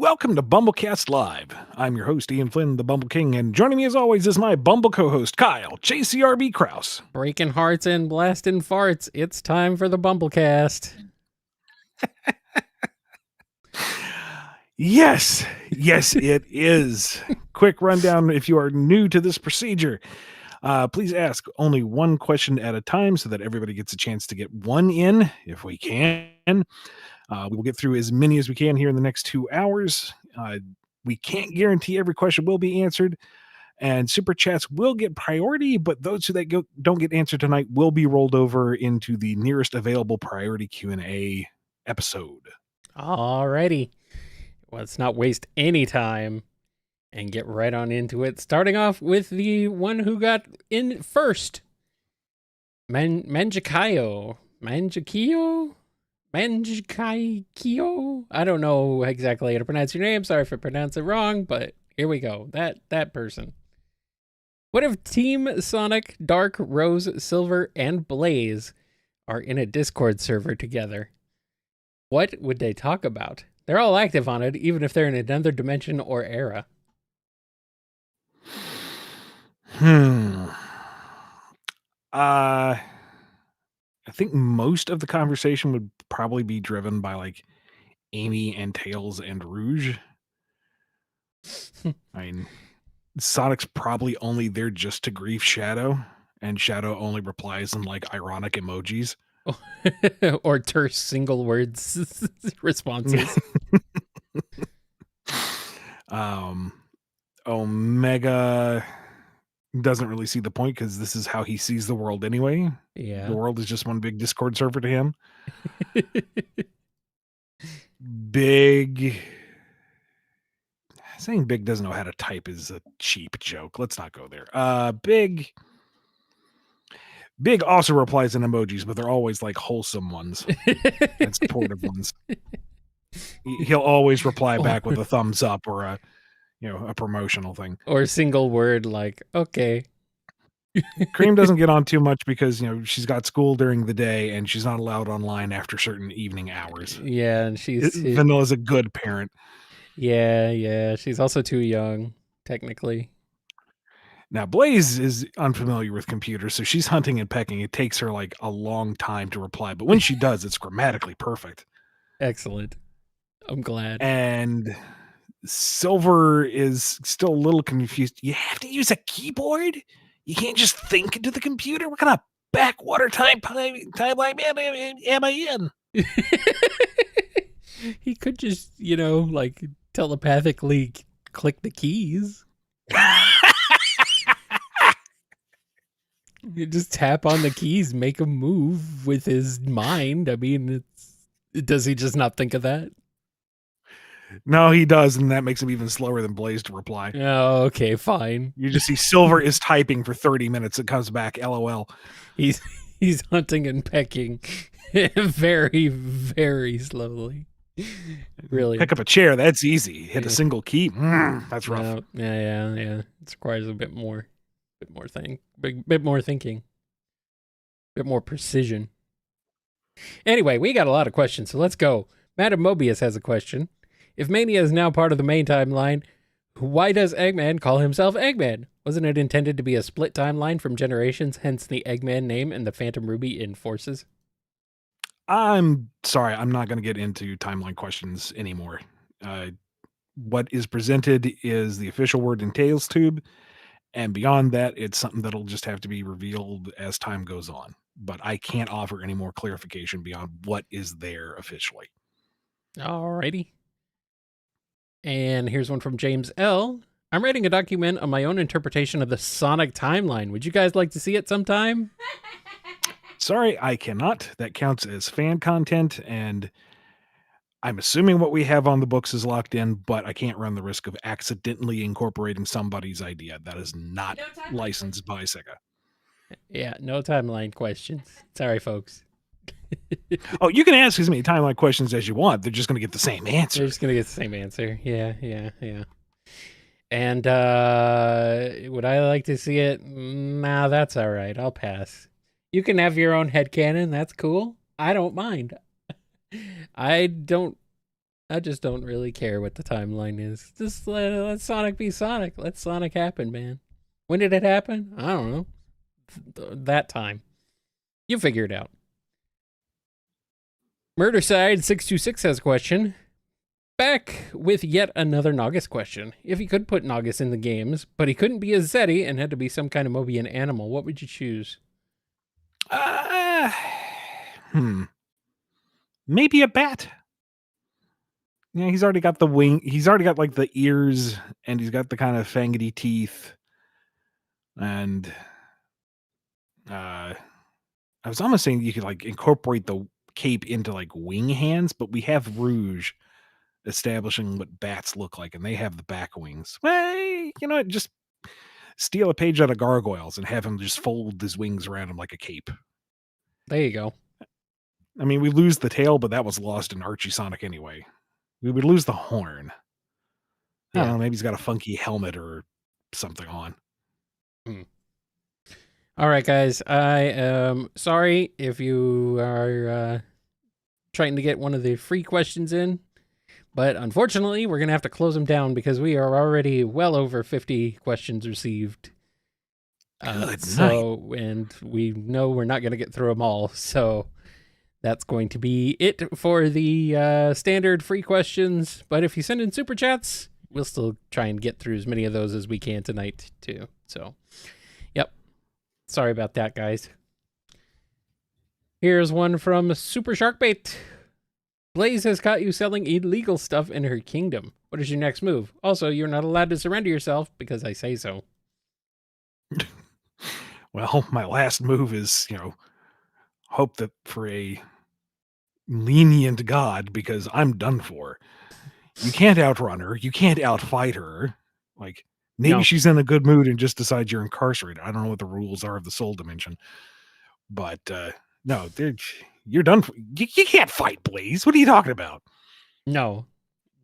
Welcome to BumbleKast Live. I'm your host, Ian Flynn, the Bumble King, and joining me as always is my Bumble co-host, Kyle, JCRB Kraus. Breaking hearts and blasting farts. It's time for the BumbleKast. Yes, it is. Quick rundown if you are new to this procedure. Please ask only one question at a time so that everybody gets a chance to get one in, if we can. We will get through as many as we can here in the next 2 hours. We can't guarantee every question will be answered, and super chats will get priority, but those who don't get answered tonight will be rolled over into the nearest available priority Q&A episode. Alrighty. Let's not waste any time and get right on into it. Starting off with the one who got in first. Manjakio. I don't know exactly how to pronounce your name. Sorry if I pronounce it wrong, but here we go. That person. What if Team Sonic, Dark, Rose, Silver, and Blaze are in a Discord server together? What would they talk about? They're all active on it, even if they're in another dimension or era. I think most of the conversation would probably be driven by like Amy and Tails and Rouge. I mean, Sonic's probably only there just to grief Shadow, and Shadow only replies in like ironic emojis. Or terse single words responses. Omega doesn't really see the point because this is how he sees the world anyway. Yeah. The world is just one big Discord server to him. Big. Saying Big doesn't know how to type is a cheap joke. Let's not go there. Big also replies in emojis, but they're always like wholesome ones and supportive ones. He'll always reply back with a thumbs up or a promotional thing. Or a single word like, okay. Cream doesn't get on too much because, she's got school during the day and she's not allowed online after certain evening hours. Yeah, and Vanilla's a good parent. Yeah. She's also too young, technically. Now, Blaze is unfamiliar with computers, so she's hunting and pecking. It takes her like a long time to reply, but when she does, it's grammatically perfect. Excellent. I'm glad. And Silver is still a little confused. You have to use a keyboard? You can't just think into the computer? What kind of backwater timeline am I in? He could just, like telepathically click the keys. You just tap on the keys, make him move with his mind. I mean, does he just not think of that? No, he does, and that makes him even slower than Blaze to reply. Oh, okay, fine. You just see Silver is typing for 30 minutes. It comes back, LOL. He's hunting and pecking very, very slowly. Really. Pick up a chair. That's easy. Hit a single key. That's rough. Yeah. It requires a bit more thinking, bit more precision. Anyway, we got a lot of questions, so let's go. Madam Mobius has a question. If Mania is now part of the main timeline, why does Eggman call himself Eggman? Wasn't it intended to be a split timeline from Generations, hence the Eggman name and the Phantom Ruby in Forces? I'm sorry, I'm not going to get into timeline questions anymore. What is presented is the official word in Tails Tube, and beyond that, it's something that'll just have to be revealed as time goes on. But I can't offer any more clarification beyond what is there officially. Alrighty. And here's one from James L. I'm writing a document on my own interpretation of the Sonic timeline. Would you guys like to see it sometime? Sorry, I cannot. That counts as fan content, and I'm assuming what we have on the books is locked in, but I can't run the risk of accidentally incorporating somebody's idea. That is not licensed by Sega. Yeah, no timeline questions. Sorry, folks. Oh, you can ask as many timeline questions as you want. They're just going to get the same answer. They're just going to get the same answer. Yeah. And would I like to see it? Nah, that's all right. I'll pass. You can have your own headcanon. That's cool. I don't mind. I don't I just don't really care what the timeline is. Just let Sonic be Sonic. Let Sonic happen, man. When did it happen? I don't know. That time. You figure it out. Murderside626 has a question. Back with yet another Naugus question. If you could put Naugus in the games, but he couldn't be a Zeddy and had to be some kind of Mobian animal, what would you choose? Maybe a bat. Yeah, he's already got the wing. He's already got like the ears, and he's got the kind of fangety teeth. And I was almost saying you could like incorporate the cape into like wing hands, but we have Rouge establishing what bats look like, and they have the back wings. Well, you know what? Just steal a page out of Gargoyles and have him just fold his wings around him like a cape. There you go. I mean, we lose the tail, but that was lost in Archie Sonic anyway. We would lose the horn. I don't know, maybe he's got a funky helmet or something on. All right, guys. I am sorry if you are trying to get one of the free questions in, but unfortunately, we're going to have to close them down because we are already well over 50 questions received. Good night. And we know we're not going to get through them all, so that's going to be it for the standard free questions. But if you send in super chats, we'll still try and get through as many of those as we can tonight, too. So, yep. Sorry about that, guys. Here's one from Super Sharkbait. Blaze has caught you selling illegal stuff in her kingdom. What is your next move? Also, you're not allowed to surrender yourself because I say so. Well, my last move is, hope that for a lenient god, because I'm done for. You can't outrun her. You can't outfight her. Like, maybe she's in a good mood and just decides you're incarcerated. I don't know what the rules are of the soul dimension. But, no, you're done for. You can't fight Blaze. What are you talking about? No,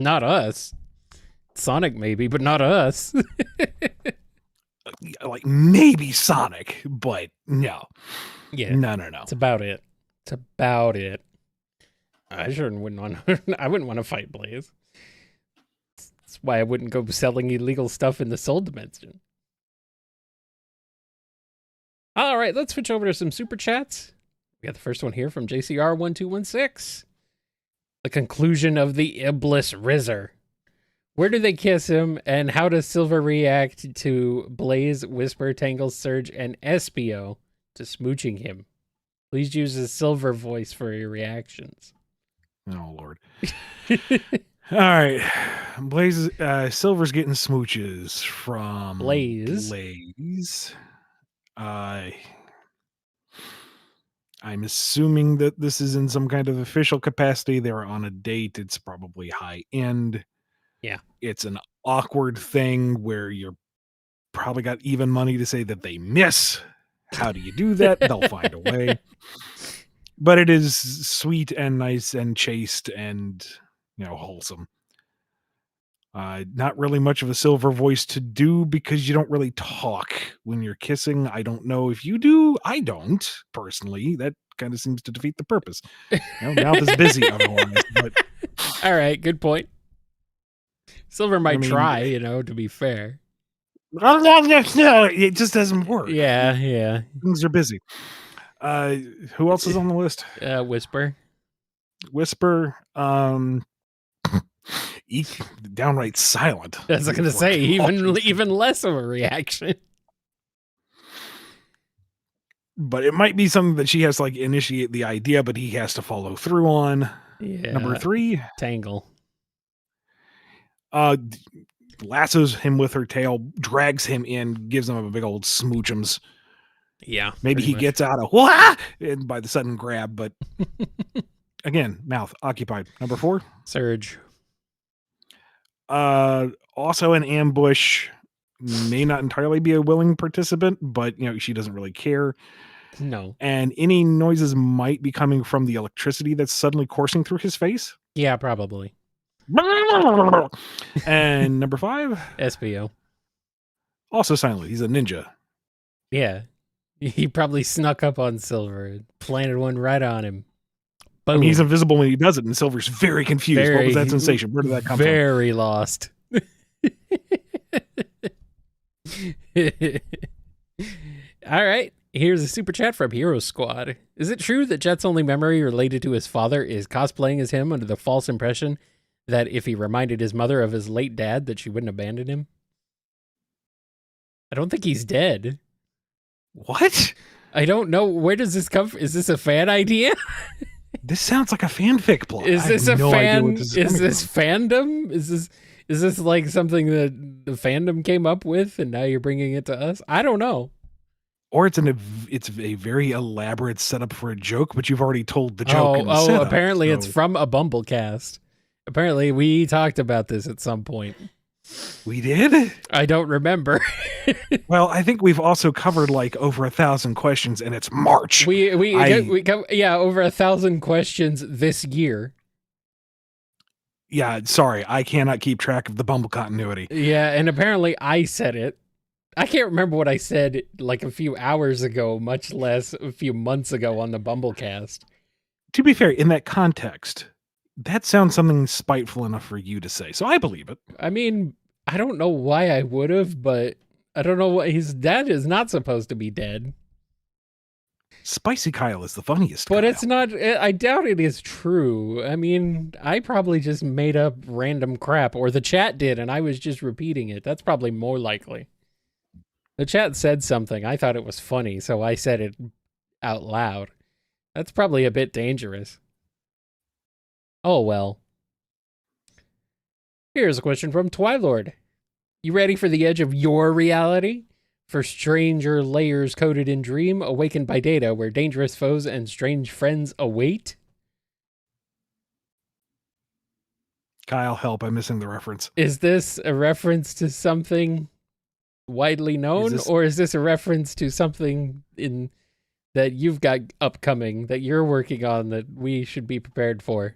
not us. Sonic maybe, but not us. Like, maybe Sonic, but no. Yeah. No. It's about it. I sure wouldn't want to. I wouldn't want to fight Blaze. That's why I wouldn't go selling illegal stuff in the soul dimension. All right, let's switch over to some super chats. We got the first one here from JCR1216. The conclusion of the Iblis Rizzer. Where do they kiss him, and how does Silver react to Blaze, Whisper, Tangle, Surge, and Espio to smooching him? Please use his Silver voice for your reactions. Oh, Lord. All right. Blaze, Silver's getting smooches from Blaze. I'm assuming that this is in some kind of official capacity. They're on a date. It's probably high end. Yeah. It's an awkward thing where you're probably got even money to say that they miss. How do you do that? They'll find a way. But it is sweet and nice and chaste and, wholesome. Not really much of a Silver voice to do because you don't really talk when you're kissing. I don't know if you do. I don't, personally. That kind of seems to defeat the purpose. Mouth is busy otherwise. But all right, good point. Silver might try, to be fair. It just doesn't work. Yeah. Things are busy. Who else is on the list? Whisper. Downright silent. That's what I was going to say. Even less of a reaction. But it might be something that she has to initiate the idea, but he has to follow through on. Yeah. Number 3, Tangle. Lassos him with her tail, drags him in, gives him a big old smoochums. Yeah. Maybe he gets out of Wah! And by the sudden grab, but again, mouth occupied. Number 4, Surge. Also an ambush. May not entirely be a willing participant, but she doesn't really care. No. And any noises might be coming from the electricity that's suddenly coursing through his face. Yeah, probably. And number 5, Espio. Also silent. He's a ninja. Yeah. He probably snuck up on Silver and planted one right on him. I mean, he's invisible when he does it, and Silver's very confused. What was that sensation? Where did that come from? Very lost. All right. Here's a super chat from Hero Squad. Is it true that Jet's only memory related to his father is cosplaying as him under the false impression that if he reminded his mother of his late dad, that she wouldn't abandon him? I don't think he's dead. What? I don't know. Where does this come from? Is this a fan idea? This sounds like a fanfic plot. Is this a fan? Is this fandom? Is this like something that the fandom came up with and now you're bringing it to us? I don't know. Or it's a very elaborate setup for a joke, but you've already told the joke. Oh, apparently it's from a BumbleKast. Apparently we talked about this at some point. We did? I don't remember. Well, I think we've also covered like over 1,000 questions, and it's March. We over 1,000 questions this year. Yeah, sorry, I cannot keep track of the Bumble continuity. Yeah, and apparently I said it. I can't remember what I said like a few hours ago, much less a few months ago on the BumbleKast. To be fair, in that context, that sounds something spiteful enough for you to say, so I believe it. I mean, I don't know why I would have, but I don't know what his dad is not supposed to be dead. Spicy Kyle is the funniest. But Kyle. It's not, I doubt it is true. I mean, I probably just made up random crap, or the chat did, and I was just repeating it. That's probably more likely. The chat said something. I thought it was funny, so I said it out loud. That's probably a bit dangerous. Oh, well. Here's a question from Twilord. You ready for the edge of your reality? For stranger layers coded in dream, awakened by data, where dangerous foes and strange friends await? Kyle, help. I'm missing the reference. Is this a reference to something widely known, or is this a reference to something that you've got upcoming that you're working on that we should be prepared for?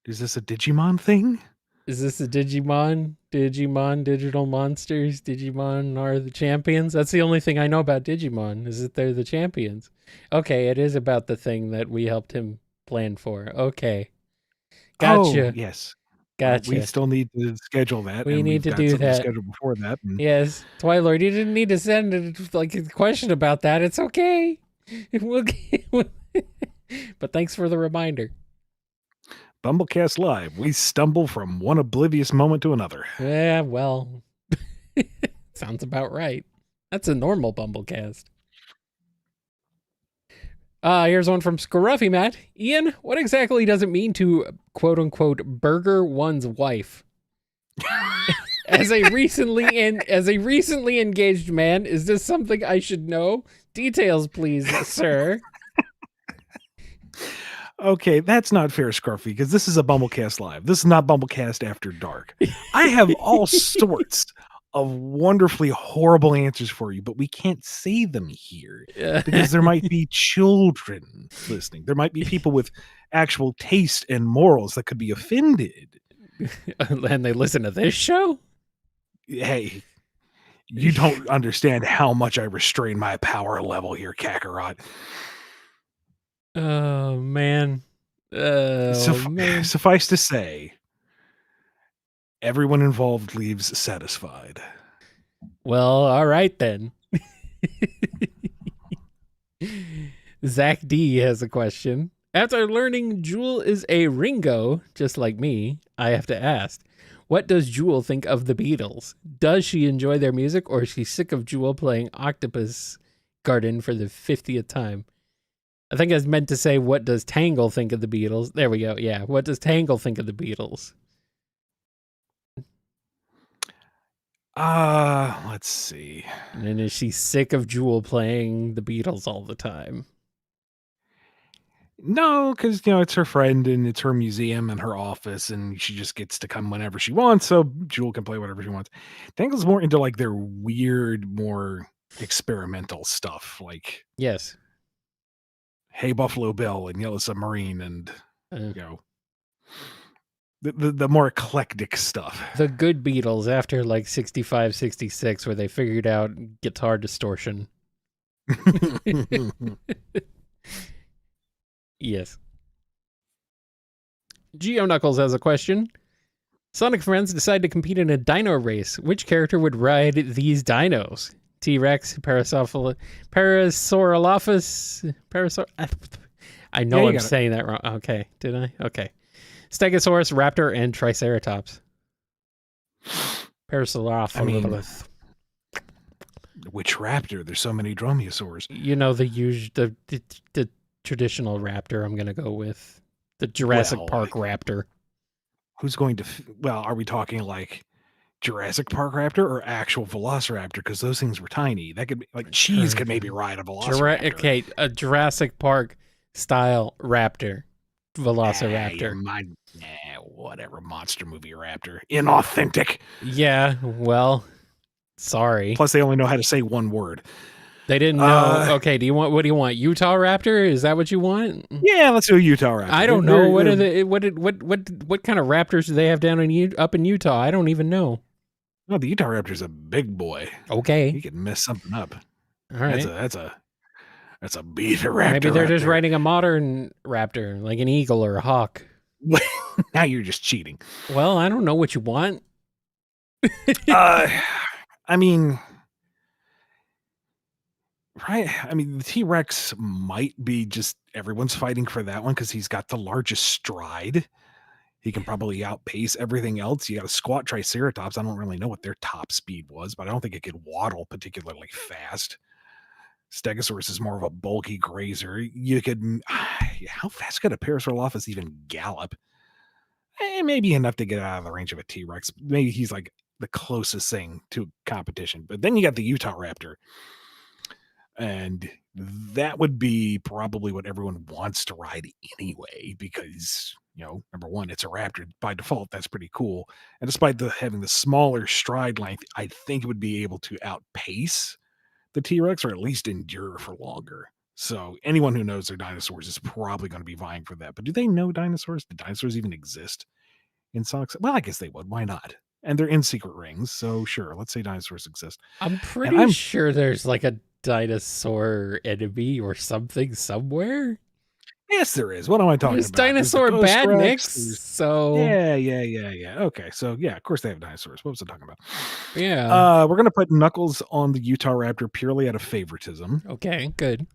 Is this a Digimon thing? Is this a Digimon? Digimon, digital monsters. Digimon are the champions. That's the only thing I know about Digimon, is that they're the champions. Okay, it is about the thing that we helped him plan for. Okay. Gotcha. Oh, yes. Gotcha. We still need to schedule that. We need to do that. Schedule before that. Yes, Twilord, you didn't need to send a question about that. It's okay. But thanks for the reminder. BumbleKast Live. We stumble from one oblivious moment to another. Yeah, well, sounds about right. That's a normal BumbleKast. Here's one from Scruffy Matt. Ian, what exactly does it mean to quote unquote burger one's wife? As a recently engaged man, is this something I should know? Details, please, sir. Okay, that's not fair, Scruffy, because this is a BumbleKast Live. This is not BumbleKast After Dark. I have all sorts of wonderfully horrible answers for you, but we can't say them here because there might be children listening. There might be people with actual taste and morals that could be offended. And they listen to this show? Hey, you don't understand how much I restrain my power level here, Kakarot. Oh, man. Man. Suffice to say, everyone involved leaves satisfied. Well, all right then. Zach D has a question. After learning Jewel is a Ringo, just like me, I have to ask, what does Jewel think of the Beatles? Does she enjoy their music, or is she sick of Jewel playing Octopus Garden for the 50th time? I think I was meant to say, what does Tangle think of the Beatles? There we go. Yeah. What does Tangle think of the Beatles? Let's see. And is she sick of Jewel playing the Beatles all the time? No, because, it's her friend and it's her museum and her office, and she just gets to come whenever she wants, so Jewel can play whatever she wants. Tangle's more into, like, their weird, more experimental stuff, like... Yes. Hey Buffalo Bill and Yellow Submarine and the more eclectic stuff. The good Beatles after like 65, 66, where they figured out guitar distortion. Yes. Geo Knuckles has a question. Sonic friends decide to compete in a dino race. Which character would ride these dinos? T-Rex, Parasaurolophus, I know I'm saying that wrong. Okay, did I? Okay. Stegosaurus, Raptor, and Triceratops. Parasaurolophus. I mean, which raptor? There's so many dromaeosaurs. You know, the traditional raptor I'm going to go with. The Jurassic Park raptor. Who's going to... Well, are we talking like Jurassic Park raptor or actual velociraptor? Because those things were tiny. That could be... Like, Cheese could maybe ride a velociraptor. Okay, a Jurassic Park style raptor. Velociraptor. Whatever. Monster movie raptor. Inauthentic. Yeah, well... Sorry. Plus, they only know how to say one word. They didn't know. Okay, what do you want? Utah Raptor? Is that what you want? Yeah, let's do Utah Raptor. I don't know. What are the what kind of raptors do they have down up in Utah? I don't even know. No, the Utah Raptor's a big boy. Okay, he could mess something up. All right, that's a beta raptor. Maybe they're just there. writing a modern raptor, like an eagle or a hawk. Now you're just cheating. Well, I don't know what you want. I mean, right. I mean, the T-Rex might be just everyone's fighting for that one because he's got the largest stride. He can probably outpace everything else. You got a squat Triceratops. I don't really know what their top speed was, but I don't think it could waddle particularly fast. Stegosaurus is more of a bulky grazer. You could... How fast could a Parasaurolophus even gallop? Maybe enough to get out of the range of a T-Rex. Maybe he's like the closest thing to competition. But then you got the Utah Raptor. And that would be probably what everyone wants to ride anyway, because, you know, number one, it's a raptor by default. That's pretty cool. And despite having the smaller stride length, I think it would be able to outpace the T-Rex or at least endure for longer. So anyone who knows their dinosaurs is probably going to be vying for that. But do they know dinosaurs? Do dinosaurs even exist in Sonic? Well, I guess they would. Why not? And they're in secret rings. So sure, let's say dinosaurs exist. I'm pretty sure there's like a dinosaur enemy or something somewhere. Yes, there is. What am I talking There's about? Dinosaur badniks. So yeah. Okay, so yeah, of course they have dinosaurs. What was I talking about? Yeah. We're gonna put Knuckles on the Utah Raptor purely out of favoritism. Okay, good.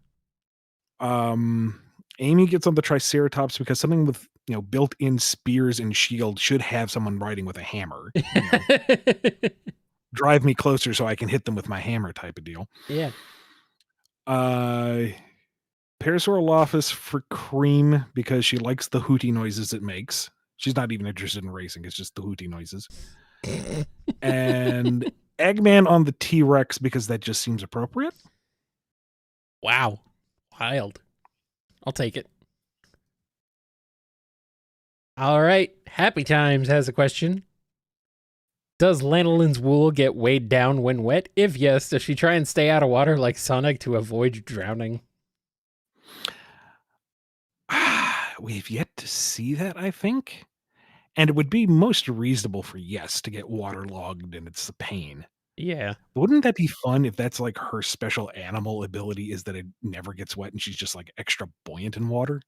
Amy gets on the Triceratops because something with, you know, built-in spears and shield should have someone riding with a hammer. You know. Drive me closer so I can hit them with my hammer type of deal. Yeah. Parasaurolophus for Cream because she likes the hooty noises it makes. She's not even interested in racing. It's just the hooty noises. And Eggman on the T-Rex because that just seems appropriate. Wow. Wild. I'll take it. All right. Happy Times has a question. Does Lanolin's wool get weighed down when wet? If yes, does she try and stay out of water like Sonic to avoid drowning? We've yet to see that, I think. And it would be most reasonable for yes to get waterlogged and it's the pain. Yeah. Wouldn't that be fun if that's like her special animal ability is that it never gets wet and she's just like extra buoyant in water?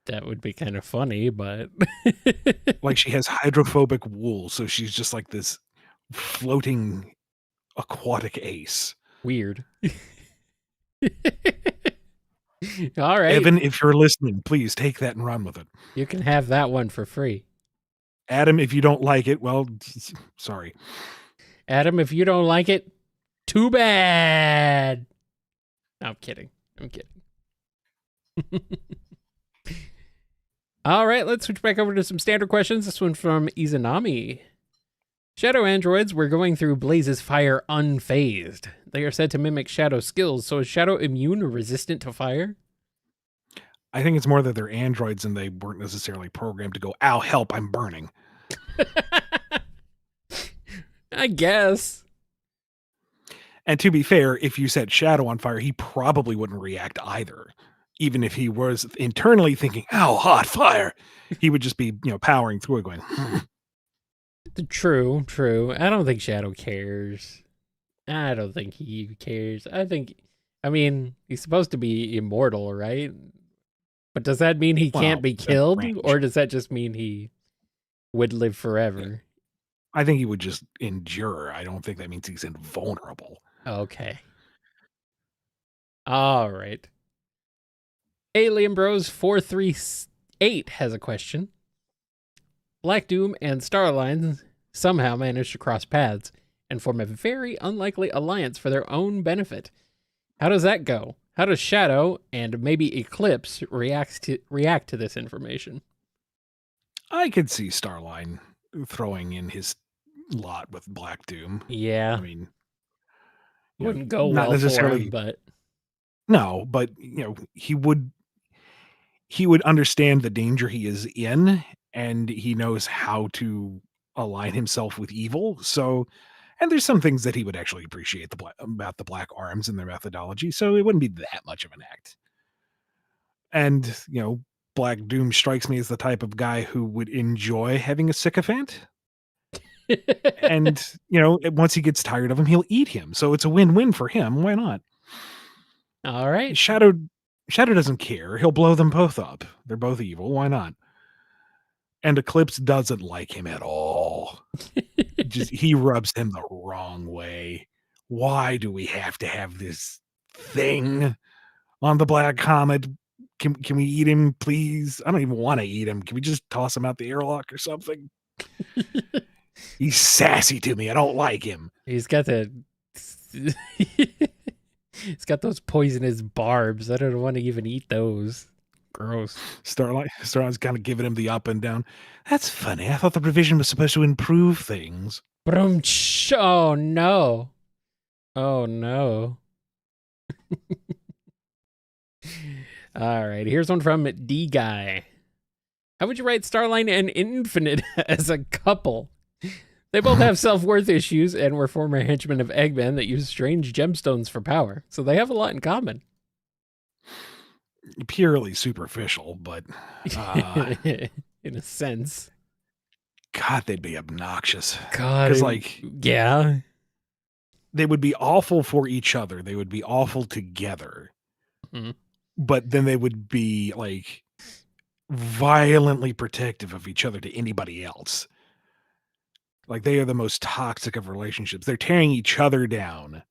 That would be kind of funny, but... Like she has hydrophobic wool, so she's just like this floating aquatic ace. Weird. All right. Evan, if you're listening, please take that and run with it. You can have that one for free. Adam, if you don't like it, well, sorry. Adam, if you don't like it, too bad. No, I'm kidding. All right, let's switch back over to some standard questions. This one from Izanami. Shadow androids were going through Blaze's fire unfazed. They are said to mimic Shadow's skills, so is Shadow immune or resistant to fire? I think it's more that they're androids and they weren't necessarily programmed to go, ow, help, I'm burning. I guess. And to be fair, if you set Shadow on fire, he probably wouldn't react either. Even if he was internally thinking, ow, hot fire, he would just be, you know, powering through it going, True. I don't think Shadow cares. I don't think he cares. I mean, he's supposed to be immortal, right? But does that mean he can't be killed? Or does that just mean he would live forever. I think he would just endure. I don't think that means he's invulnerable. Okay. All right. Alien Bros 438 has a question. Black Doom and Starline somehow managed to cross paths and form a very unlikely alliance for their own benefit. How does that go? How does Shadow and maybe Eclipse react to this information? I could see Starline throwing in his lot with Black Doom. Yeah. I mean, Wouldn't go not well necessarily, for him, but no, but he would understand the danger he is in, and he knows how to align himself with evil. So, and there's some things that he would actually appreciate about the Black Arms and their methodology. So it wouldn't be that much of an act. And Black Doom strikes me as the type of guy who would enjoy having a sycophant. And once he gets tired of him, he'll eat him. So it's a win-win for him. Why not? all right. Shadow doesn't care. He'll blow them both up. They're both evil. Why not? And Eclipse doesn't like him at all. He rubs him the wrong way. Why do we have to have this thing on the Black Comet? Can we eat him, please? I don't even want to eat him. Can we just toss him out the airlock or something? He's sassy to me. I don't like him. He's got he's got those poisonous barbs. I don't want to even eat those. Gross. Starlight's kind of giving him the up and down. That's funny. I thought the revision was supposed to improve things. Oh no. Oh no. All right, here's one from D Guy. How would you write Starline and Infinite as a couple? They both have self-worth issues and were former henchmen of Eggman that use strange gemstones for power, so they have a lot in common. Purely superficial, but in a sense. God, they'd be obnoxious. God, because yeah, they would be awful for each other. They would be awful together. Mm-hmm. But then they would be violently protective of each other to anybody else. They are the most toxic of relationships. They're tearing each other down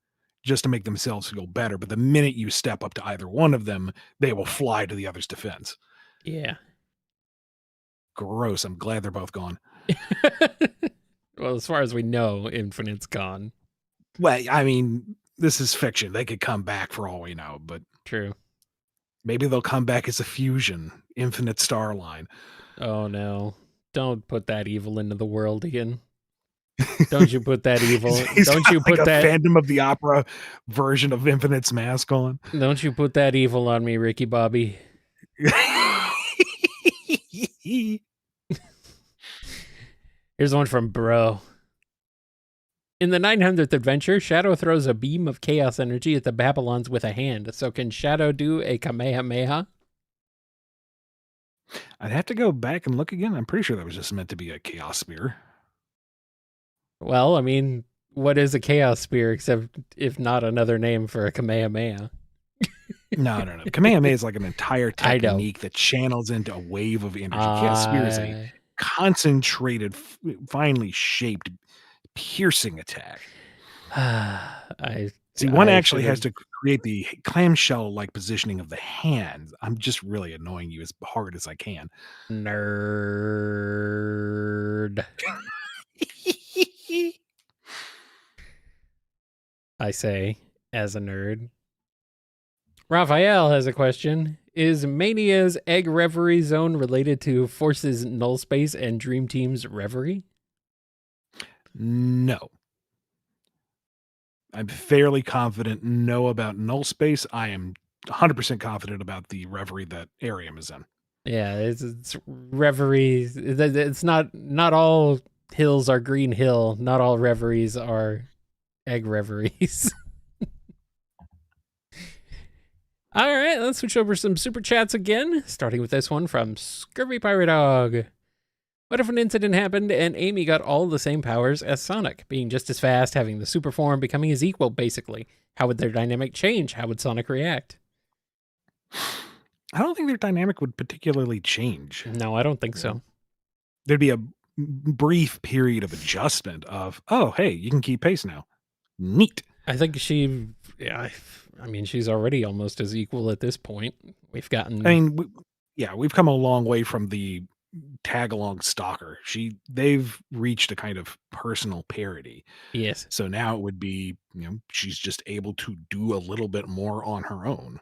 just to make themselves feel better. But the minute you step up to either one of them, they will fly to the other's defense. Yeah. Gross. I'm glad they're both gone. Well, as far as we know, Infinite's gone. Well, I mean, this is fiction. They could come back for all we know, but true. Maybe they'll come back as a fusion, Infinite Starline. Oh no. Don't put that evil into the world again. Don't you put that evil. Don't you put that Phantom of the Opera version of Infinite's mask on. Don't you put that evil on me, Ricky Bobby. Here's one from Bro. In the 900th adventure, Shadow throws a beam of chaos energy at the Babylons with a hand. So can Shadow do a Kamehameha? I'd have to go back and look again. I'm pretty sure that was just meant to be a chaos spear. Well, I mean, what is a chaos spear except if not another name for a Kamehameha? No. Kamehameha is like an entire technique that channels into a wave of energy. Chaos spear is a concentrated, finely shaped, piercing attack. One actually has to create the clamshell-like positioning of the hand. I'm just really annoying you as hard as I can. Nerd. I say, as a nerd. Raphael has a question. Is Mania's Egg Reverie Zone related to Force's Null Space and Dream Team's Reverie? No. I'm fairly confident no about Null Space. I am 100% confident about the Reverie that Arium is in. Yeah, it's Reverie. It's not all hills are Green Hill. Not all reveries are Egg Reveries. All right, let's switch over some super chats again, starting with this one from Scurvy Pirate Dog. What if an incident happened and Amy got all the same powers as Sonic, being just as fast, having the super form, becoming his equal, basically? How would their dynamic change? How would Sonic react? I don't think their dynamic would particularly change. No, I don't think so. There'd be brief period of adjustment of, oh, hey, you can keep pace now. Neat. I think I mean, she's already almost as equal at this point. We've gotten. I mean, we've come a long way from the tag along stalker. They've reached a kind of personal parity. Yes. So now it would be, she's just able to do a little bit more on her own.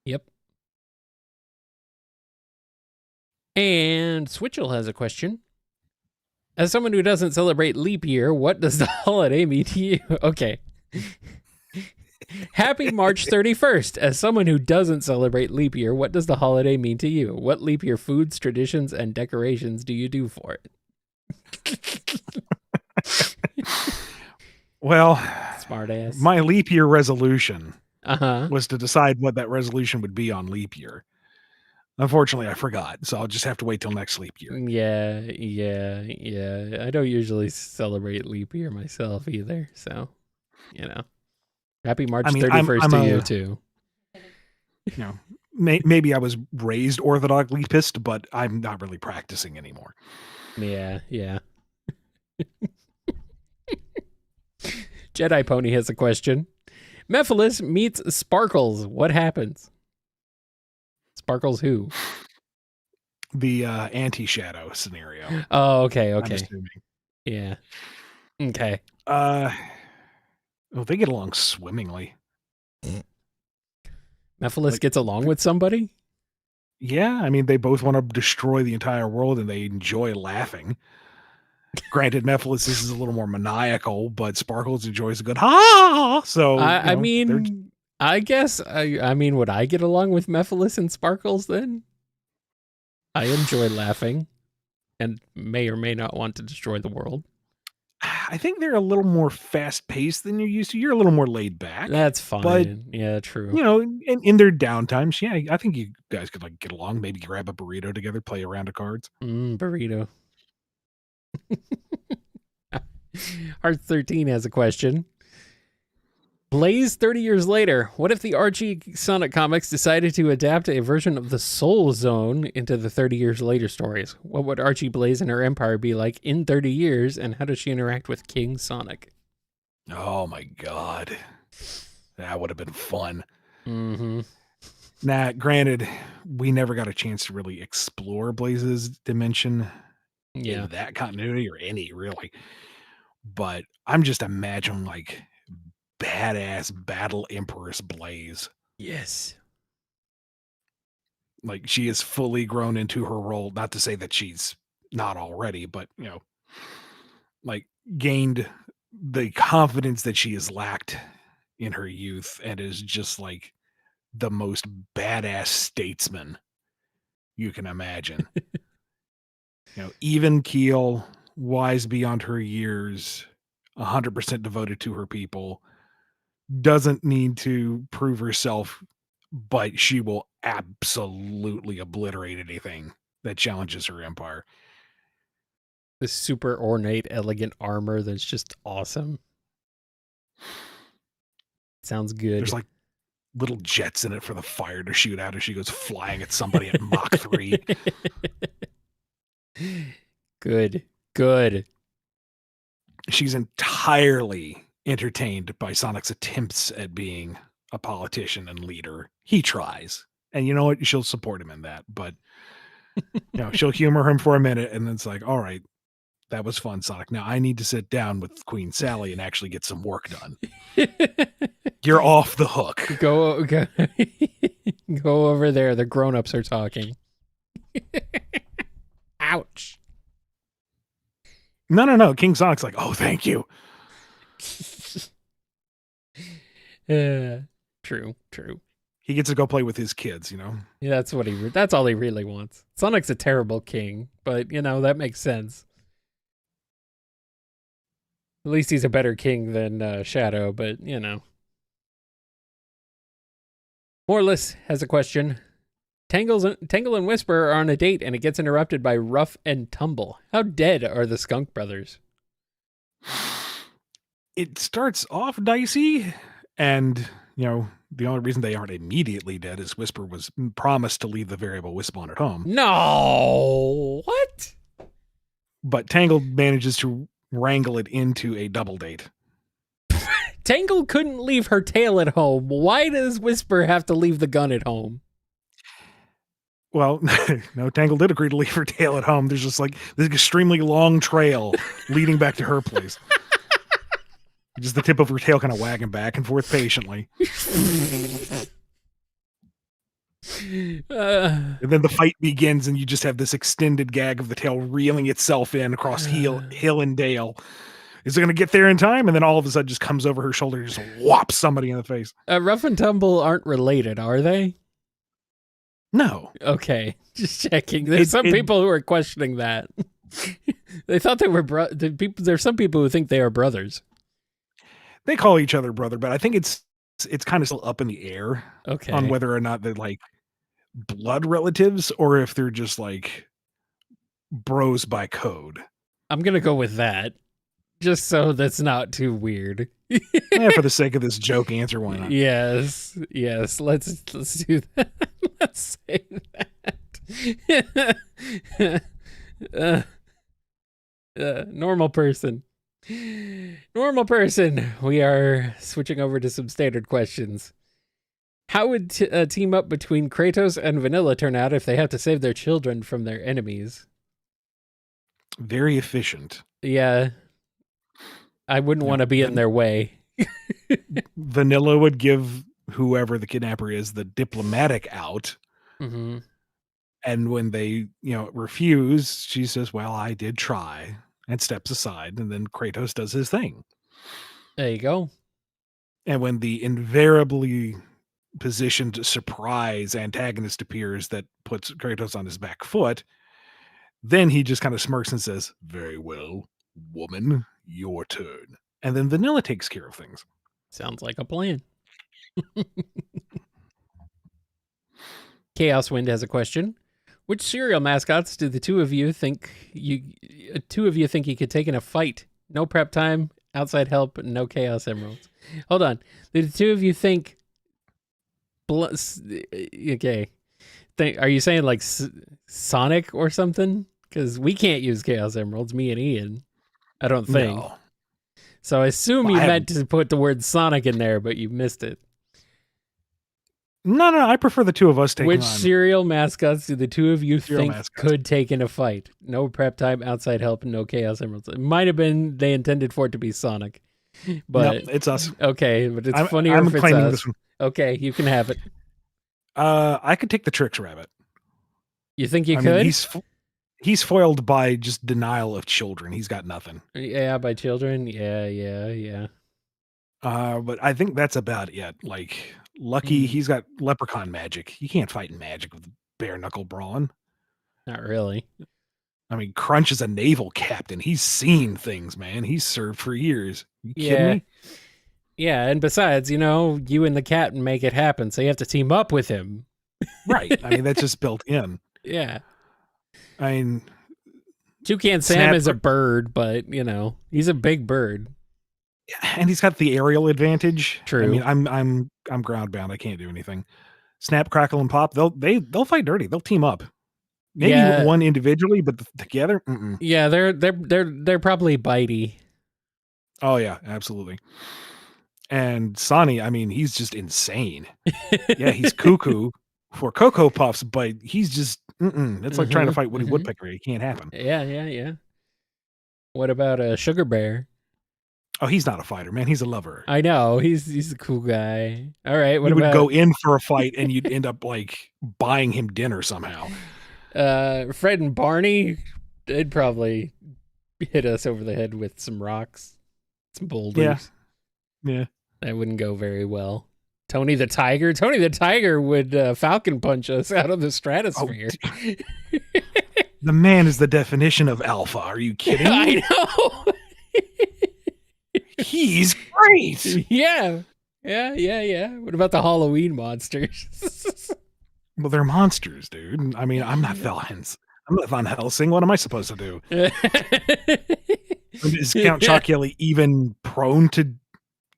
Yep. And Switchell has a question. As someone who doesn't celebrate leap year, what does the holiday mean to you? Okay. Happy March 31st. As someone who doesn't celebrate leap year, what does the holiday mean to you? What leap year foods, traditions, and decorations do you do for it? Well, smartass. My leap year resolution Uh-huh. was to decide what that resolution would be on leap year. Unfortunately, I forgot, so I'll just have to wait till next leap year. Yeah. I don't usually celebrate leap year myself either, so, Happy March 31st to you, too. Maybe I was raised Orthodox leapist, but I'm not really practicing anymore. Yeah. Jedi Pony has a question. Mephiles meets Sparkles. What happens? Sparkles who? The anti-shadow scenario. Oh, okay. I'm assuming. Yeah. Okay. They get along swimmingly. Mephiles gets along with somebody? Yeah, I mean, they both want to destroy the entire world, and they enjoy laughing. Granted, Mephiles is a little more maniacal, but Sparkles enjoys a good ha. So I mean, I guess I mean, would I get along with Mephiles and Sparkles then? I enjoy laughing, and may or may not want to destroy the world. I think they're a little more fast-paced than you're used to. You're a little more laid back. That's fine. But, yeah, true. In their downtimes, I think you guys could get along. Maybe grab a burrito together, play a round of cards. Burrito. Heart 13 has a question. Blaze 30 years later, what if the Archie Sonic comics decided to adapt a version of the Soul Zone into the 30 years later stories? What would Archie, Blaze, and her empire be like in 30 years, and how does she interact with King Sonic? Oh my god. That would have been fun. Mm-hmm. Now, granted, we never got a chance to really explore Blaze's dimension in that continuity, or any, really. But I'm just imagining, badass battle Empress Blaze. Yes. She is fully grown into her role. Not to say that she's not already, but, gained the confidence that she has lacked in her youth, and is just the most badass statesman you can imagine. Even keel, wise beyond her years, 100% devoted to her people, doesn't need to prove herself, but she will absolutely obliterate anything that challenges her empire. This super ornate, elegant armor that's just awesome. Sounds good. There's little jets in it for the fire to shoot out as she goes flying at somebody at Mach 3. Good. She's entirely entertained by Sonic's attempts at being a politician and leader. He tries. And you know what? She'll support him in that. But, she'll humor him for a minute, and then it's like, all right, that was fun, Sonic. Now I need to sit down with Queen Sally and actually get some work done. You're off the hook. Go over there. The grown-ups are talking. Ouch. No. King Sonic's like, oh, thank you. True. He gets to go play with his kids, Yeah, that's all he really wants. Sonic's a terrible king, but that makes sense. At least he's a better king than Shadow, but Morless has a question. Tangle and Whisper are on a date, and it gets interrupted by Rough and Tumble. How dead are the Skunk Brothers? It starts off dicey, and, the only reason they aren't immediately dead is Whisper was promised to leave the variable Wispawn at home. No! What? but Tangled manages to wrangle it into a double date. Tangled couldn't leave her tail at home. Why does Whisper have to leave the gun at home? Well, no, Tangled did agree to leave her tail at home. There's just like this extremely long trail leading back to her place. Just the tip of her tail kind of wagging back and forth patiently. And then the fight begins, and you just have this extended gag of the tail reeling itself in across hill and dale. Is it going to get there in time? And then all of a sudden just comes over her shoulder and just whops somebody in the face. Rough and Tumble aren't related, are they? No. Okay, just checking. There's some people who are questioning that. They thought they were There's some people who think they are brothers. They call each other brother, but I think it's kind of still up in the air on whether or not they're like blood relatives or if they're just like bros by code. I'm gonna go with that, just so that's not too weird. Yeah, for the sake of this joke answer, why not? Yes. Let's do that. Let's say that. Normal person. We are switching over to some standard questions. How would a team up between Kratos and Vanilla turn out if they have to save their children from their enemies? Very efficient. Yeah. I wouldn't want to be in their way. Vanilla would give whoever the kidnapper is the diplomatic out. Mm-hmm. And when they, refuse, she says, well, I did try, and steps aside. And then Kratos does his thing. There you go. And when the invariably positioned surprise antagonist appears that puts Kratos on his back foot, then he just kind of smirks and says, very well, woman, your turn. And then Vanilla takes care of things. Sounds like a plan. Chaos Wind has a question. Which cereal mascots do the two of you think you could take in a fight? No prep time, outside help, no Chaos Emeralds. Hold on. Do the two of you think... Okay. Are you saying like Sonic or something? Because we can't use Chaos Emeralds, me and Ian. I don't think. No. So I assume you meant to put the word Sonic in there, but you missed it. No, I prefer the two of us taking Which on. cereal mascots do the two of you think could take in a fight? No prep time, outside help, and no Chaos Emeralds. It might have been they intended for it to be Sonic. But no, it's us. Okay, but it's funnier if it's us. This one. Okay, you can have it. I could take the Tricks Rabbit. You think you could? Mean, he's foiled by just denial of children. He's got nothing. Yeah, by children? Yeah. But I think that's about it. Like, Lucky, he's got leprechaun magic. You can't fight in magic with bare knuckle brawling. Not really. I mean, Crunch is a naval captain. He's seen things, man. He's served for years. You kidding me? Yeah, and besides, you and the cat make it happen, so you have to team up with him. Right. I mean, that's just built in. Yeah. I mean... Toucan Sam is a bird, but, he's a big bird. And he's got the aerial advantage. True. I mean, I'm ground bound. I can't do anything. Snap, Crackle, and Pop. They'll fight dirty. They'll team up. Maybe one individually, but together. Mm-mm. Yeah, they're probably bitey. Oh yeah, absolutely. And Sonny, I mean, he's just insane. Yeah, he's cuckoo for Cocoa Puffs, but he's just it's like trying to fight Woody Woodpecker. It can't happen. Yeah. What about a Sugar Bear? Oh, he's not a fighter, man. He's a lover. I know. He's a cool guy. All right. What would go in for a fight and you'd end up like buying him dinner somehow. Fred and Barney, they'd probably hit us over the head with some rocks, some boulders. Yeah. That wouldn't go very well. Tony the Tiger would Falcon punch us out of the stratosphere. Oh, the man is the definition of alpha. Are you kidding? I know. He's great. Yeah. What about the Halloween monsters? Well, they're monsters, dude. I mean, I'm not Van Helsing. What am I supposed to do? Is Count Chocula even prone to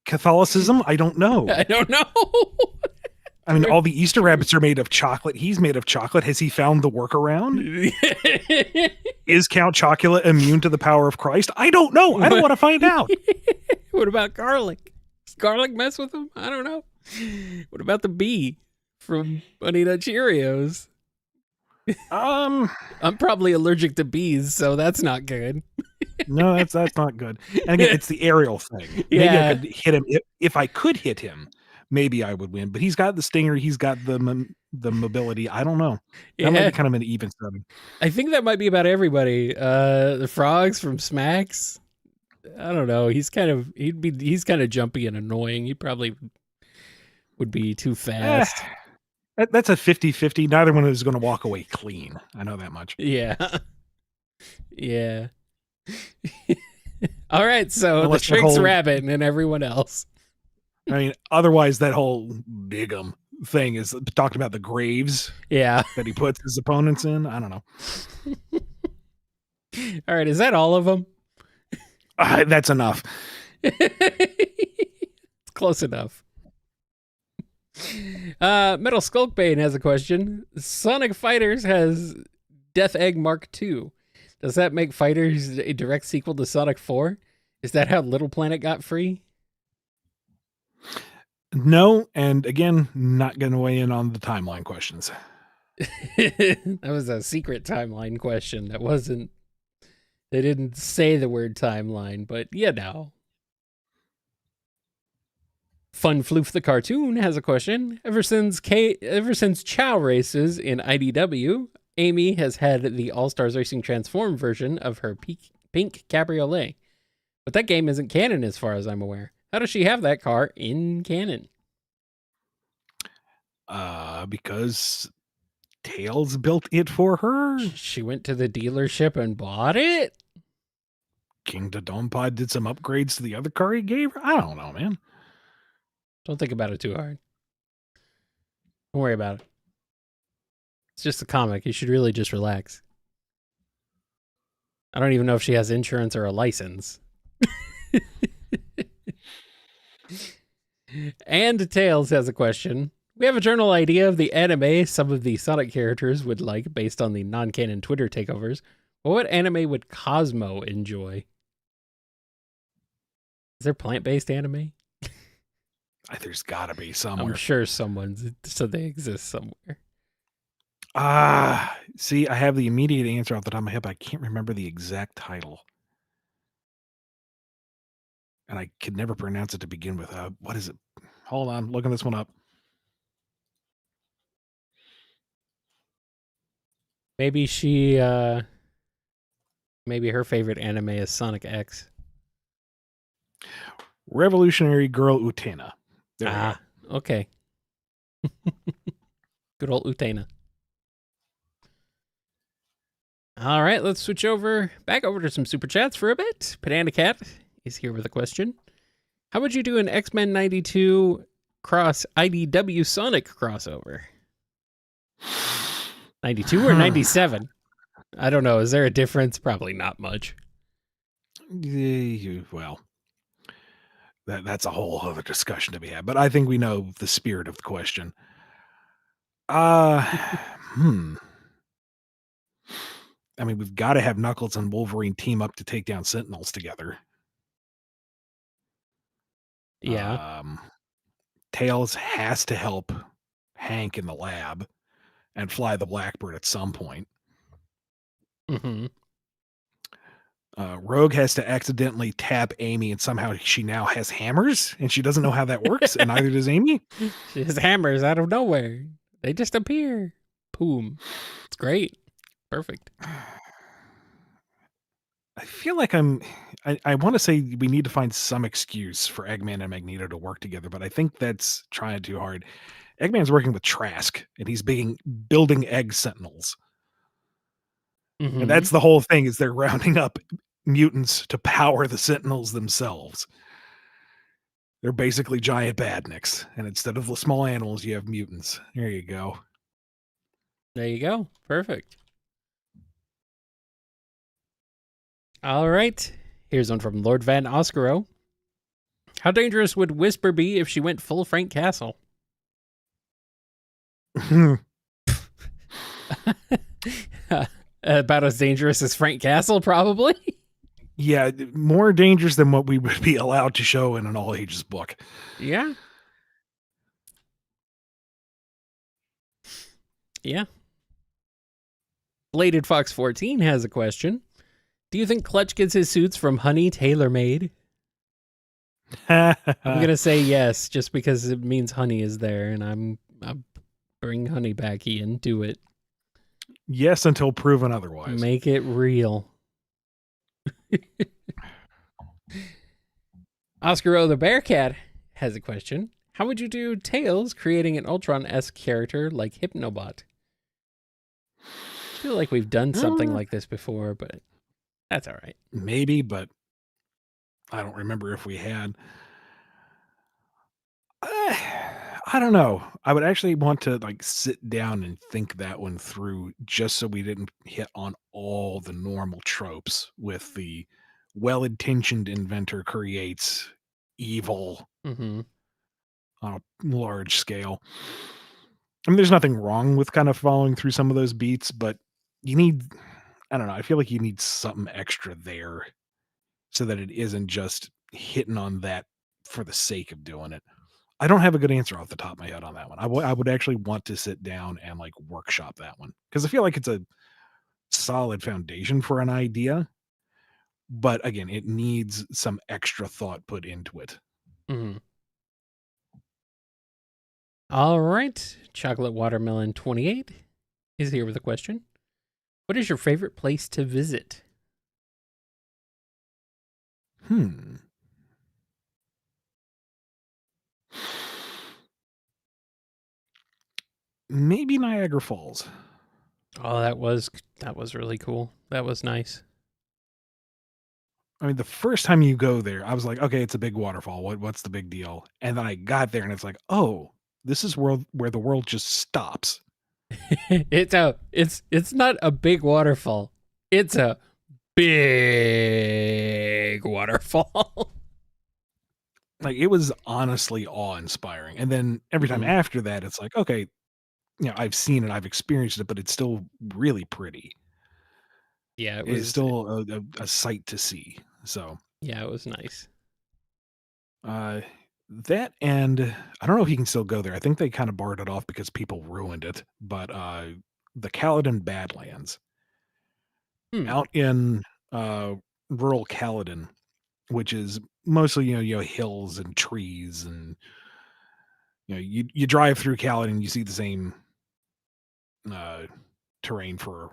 Catholicism? I don't know. I mean, all the Easter rabbits are made of chocolate. He's made of chocolate. Has he found the workaround? Is Count Chocula immune to the power of Christ? I don't know. I don't want to find out. What about garlic? Does garlic mess with him? I don't know. What about the bee from Bunny Nut Cheerios? I'm probably allergic to bees, so that's not good. No, that's not good. And again, it's the aerial thing. Maybe I could hit him. If I could hit him, maybe I would win. But he's got the stinger. He's got the mobility. I don't know. That might be kind of an even setting. I think that might be about everybody. The frogs from Smacks. I don't know. He's kind of jumpy and annoying. He probably would be too fast. That's a 50-50. Neither one is going to walk away clean. I know that much. Yeah. Yeah. All right, so unless the Trix Rabbit and everyone else. I mean, otherwise that whole Bigum thing is talking about the graves that he puts his opponents in. I don't know. All right, is that all of them? That's enough. It's close enough. Metal Skulkbane has a question. Sonic Fighters has Death Egg Mark II. Does that make Fighters a direct sequel to Sonic 4? Is that how Little Planet got free? No, and again, not going to weigh in on the timeline questions. That was a secret timeline question. That wasn't... They didn't say the word timeline, but you know. Fun Floof the Cartoon has a question. Ever since Chow races in IDW, Amy has had the All-Stars Racing Transform version of her pink cabriolet. But that game isn't canon as far as I'm aware. How does she have that car in canon? Because Tails built it for her. She went to the dealership and bought it? King Dodonpa did some upgrades to the other car he gave her? I don't know, man. Don't think about it too hard. Don't worry about it. It's just a comic. You should really just relax. I don't even know if she has insurance or a license. And Tails has a question. We have a general idea of the anime some of the Sonic characters would like based on the non-canon Twitter takeovers. But what anime would Cosmo enjoy? Is there plant-based anime? There's gotta be somewhere. I'm sure so they exist somewhere. See, I have the immediate answer off the top of my head, but I can't remember the exact title. And I could never pronounce it to begin with. What is it? Hold on, looking this one up. Maybe maybe her favorite anime is Sonic X. Revolutionary Girl Utena. Okay. Good old Utena. All right, let's switch back over to some super chats for a bit. Panda Cat is here with a question. How would you do an X-Men 92 cross IDW Sonic crossover? 92 or 97? I don't know. Is there a difference? Probably not much. Well, that's a whole other discussion to be had, but I think we know the spirit of the question. I mean, we've got to have Knuckles and Wolverine team up to take down Sentinels together. Yeah. Tails has to help Hank in the lab and fly the Blackbird at some point. Mm-hmm. Rogue has to accidentally tap Amy, and somehow she now has hammers, and she doesn't know how that works, and neither does Amy. She has hammers out of nowhere. They just appear. Boom. It's great. Perfect. I feel like I want to say we need to find some excuse for Eggman and Magneto to work together, but I think that's trying too hard. Eggman's working with Trask, and he's building egg sentinels. Mm-hmm. And that's the whole thing, is they're rounding up mutants to power the sentinels themselves. They're basically giant badniks, and instead of the small animals, you have mutants. There you go. There you go. Perfect. All right. Here's one from Lord Van Oscaro. How dangerous would Whisper be if she went full Frank Castle? About as dangerous as Frank Castle, probably. Yeah, more dangerous than what we would be allowed to show in an all ages book. Yeah. Yeah. Bladed Fox 14 has a question. Do you think Clutch gets his suits from Honey TaylorMade? I'm gonna say yes, just because it means Honey is there, and I'm bring Honey back, Ian. Do it. Yes, until proven otherwise. Make it real. Oscar O the Bearcat has a question. How would you do Tails creating an Ultron-esque character like Hypnobot? I feel like we've done something like this before, but that's all right. Maybe, but I don't remember if we had. I don't know. I would actually want to like sit down and think that one through just so we didn't hit on all the normal tropes with the well-intentioned inventor creates evil Mm-hmm. on a large scale. I mean, there's nothing wrong with kind of following through some of those beats, but you need, I don't know, I feel like you need something extra there so that it isn't just hitting on that for the sake of doing it. I don't have a good answer off the top of my head on that one. I would actually want to sit down and like workshop that one because I feel like it's a solid foundation for an idea. But again, it needs some extra thought put into it. Mm-hmm. All right. Chocolate Watermelon 28 is here with a question. What is your favorite place to visit? Maybe Niagara Falls. Oh, that was really cool. That was nice. I mean, the first time you go there, I was like, okay, it's a big waterfall. What's the big deal? And then I got there and it's like, oh, this is where the world just stops. It's not a big waterfall. It's a big waterfall. Like it was honestly awe-inspiring. And then every time after that, it's like, okay, I've seen it, I've experienced it, but it's still really pretty. Yeah, it It's was. still a sight to see. So Yeah, it was nice. that and I don't know if you can still go there. I think they kind of barred it off because people ruined it. But the Caledon Badlands out in rural Caledon, which is mostly hills and trees, and you drive through Caledon, you see the same terrain for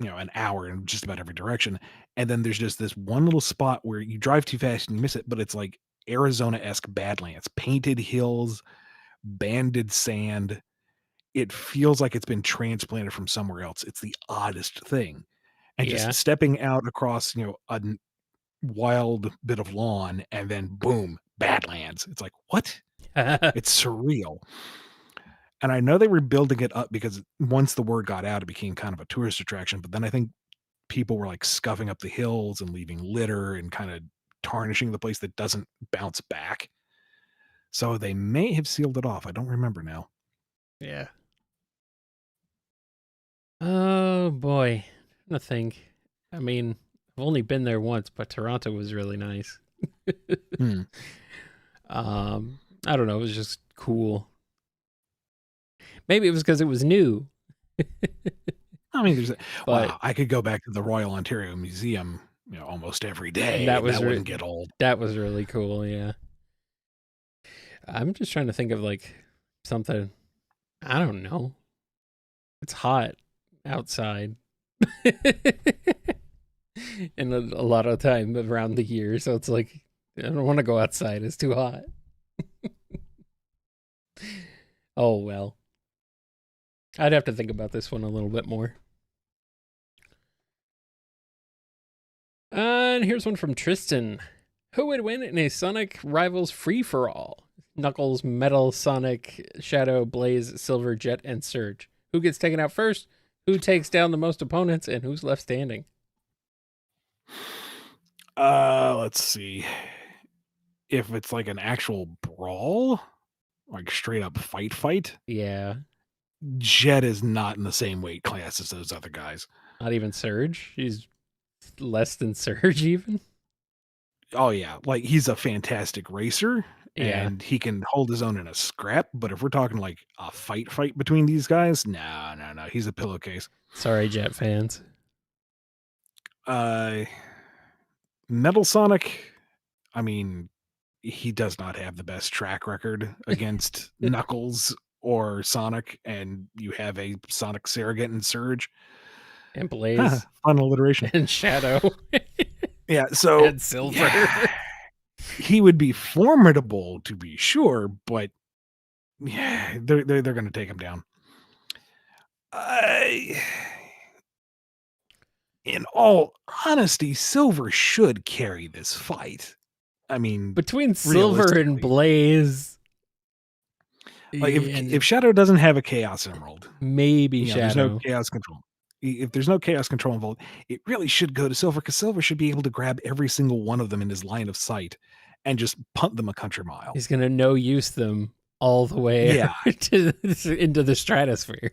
an hour in just about every direction, and then there's just this one little spot where you drive too fast and you miss it, but it's like Arizona-esque Badlands, painted hills, banded sand. It feels like it's been transplanted from somewhere else. It's the oddest thing. And just Yeah. stepping out across, a wild bit of lawn and then boom, Badlands. It's like, what? It's surreal. And I know they were building it up because once the word got out, it became kind of a tourist attraction. But then I think people were like scuffing up the hills and leaving litter and kind of tarnishing the place that doesn't bounce back. So they may have sealed it off. I don't remember now. Yeah. Oh boy. I think. I mean, I've only been there once, but Toronto was really nice. I don't know, it was just cool. Maybe it was because it was new. I mean, wow, I could go back to the Royal Ontario Museum, almost every day. That wouldn't get old. That was really cool, yeah. I'm just trying to think of like something. I don't know. It's hot outside. And a lot of time around the year, so it's like I don't want to go outside. It's too hot. Oh well. I'd have to think about this one a little bit more. And here's one from Tristan. Who would win in a Sonic Rivals free-for-all? Knuckles, Metal, Sonic, Shadow, Blaze, Silver, Jet, and Surge. Who gets taken out first? Who takes down the most opponents? And who's left standing? Let's see. If it's like an actual brawl, like straight up fight. Yeah. Jet is not in the same weight class as those other guys. Not even Surge. She's less than Surge even. Oh yeah, like he's a fantastic racer Yeah. and he can hold his own in a scrap, but if we're talking like a fight between these guys, no, he's a pillowcase. Sorry, Jet fans. Metal Sonic, I mean, he does not have the best track record against Knuckles or Sonic, and you have a Sonic Surrogate and Surge. And Blaze. Fun alliteration. And Shadow. Yeah, so and Silver. He would be formidable to be sure, but yeah, they're going to take him down. In all honesty, Silver should carry this fight. I mean, between Silver and Blaze, like if Shadow doesn't have a Chaos Emerald, maybe Shadow. There's no Chaos Control. If there's no Chaos Control involved, it really should go to Silver because Silver should be able to grab every single one of them in his line of sight and just punt them a country mile. He's gonna no use them all the way into the stratosphere.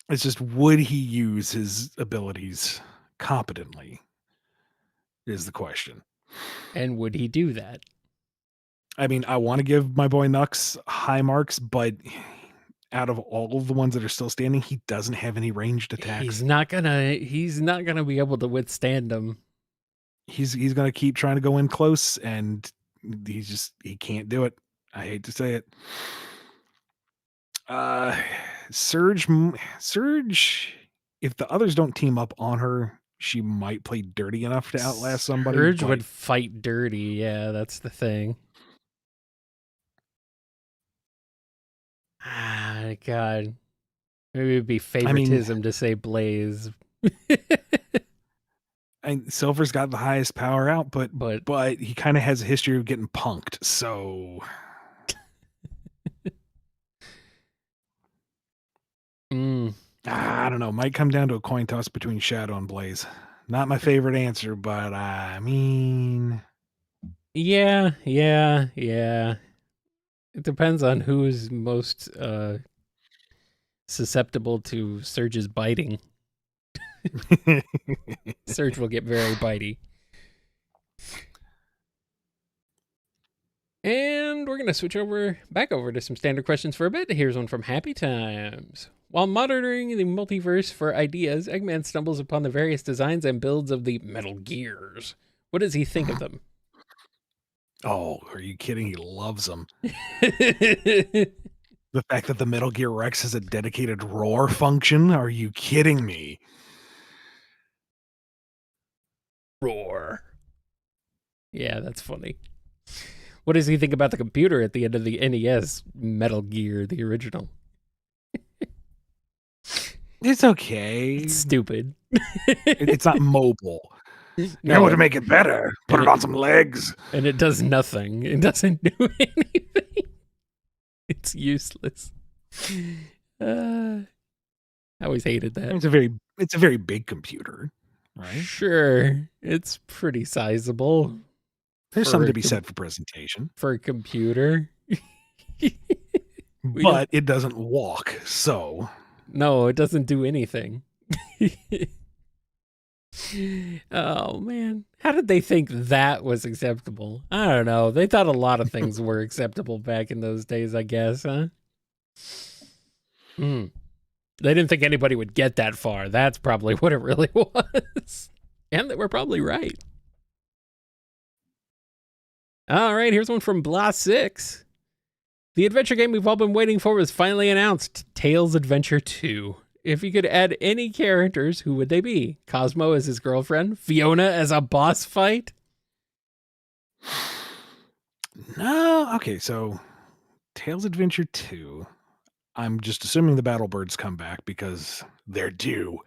It's just, would he use his abilities competently is the question. And would he do that? I mean, I want to give my boy Nux high marks, but out of all of the ones that are still standing, he doesn't have any ranged attacks. He's not gonna be able to withstand them. He's gonna keep trying to go in close, and he can't do it. I hate to say it. Surge, if the others don't team up on her, she might play dirty enough to outlast somebody. Surge would fight dirty, yeah, that's the thing. Ah, God. Maybe it'd be favoritism to say Blaze. And Silver's got the highest power output, but he kind of has a history of getting punked, so... I don't know. Might come down to a coin toss between Shadow and Blaze. Not my favorite answer, but I mean... Yeah. It depends on who's most susceptible to Surge's biting. Surge will get very bitey. And we're going to switch back over to some standard questions for a bit. Here's one from Happy Times. While monitoring the multiverse for ideas, Eggman stumbles upon the various designs and builds of the Metal Gears. What does he think of them? Oh, are you kidding? He loves them. The fact that the Metal Gear Rex has a dedicated roar function? Are you kidding me? Roar. Yeah, that's funny. What does he think about the computer at the end of the NES Metal Gear, the original? It's okay. It's stupid. It's not mobile. No, want to make it better. Put it on some legs. And it does nothing. It doesn't do anything. It's useless. I always hated that. It's a very big computer, right? Sure. It's pretty sizable. There's something to be said for presentation. For a computer. But it doesn't walk, so... No, it doesn't do anything. Oh, man. How did they think that was acceptable? I don't know. They thought a lot of things were acceptable back in those days, I guess, huh? They didn't think anybody would get that far. That's probably what it really was. And they were probably right. All right, here's one from Blah6. The adventure game we've all been waiting for was finally announced, Tails Adventure 2. If you could add any characters, who would they be? Cosmo as his girlfriend? Fiona as a boss fight? No, okay, so Tails Adventure 2. I'm just assuming the Battle Birds come back because they're due.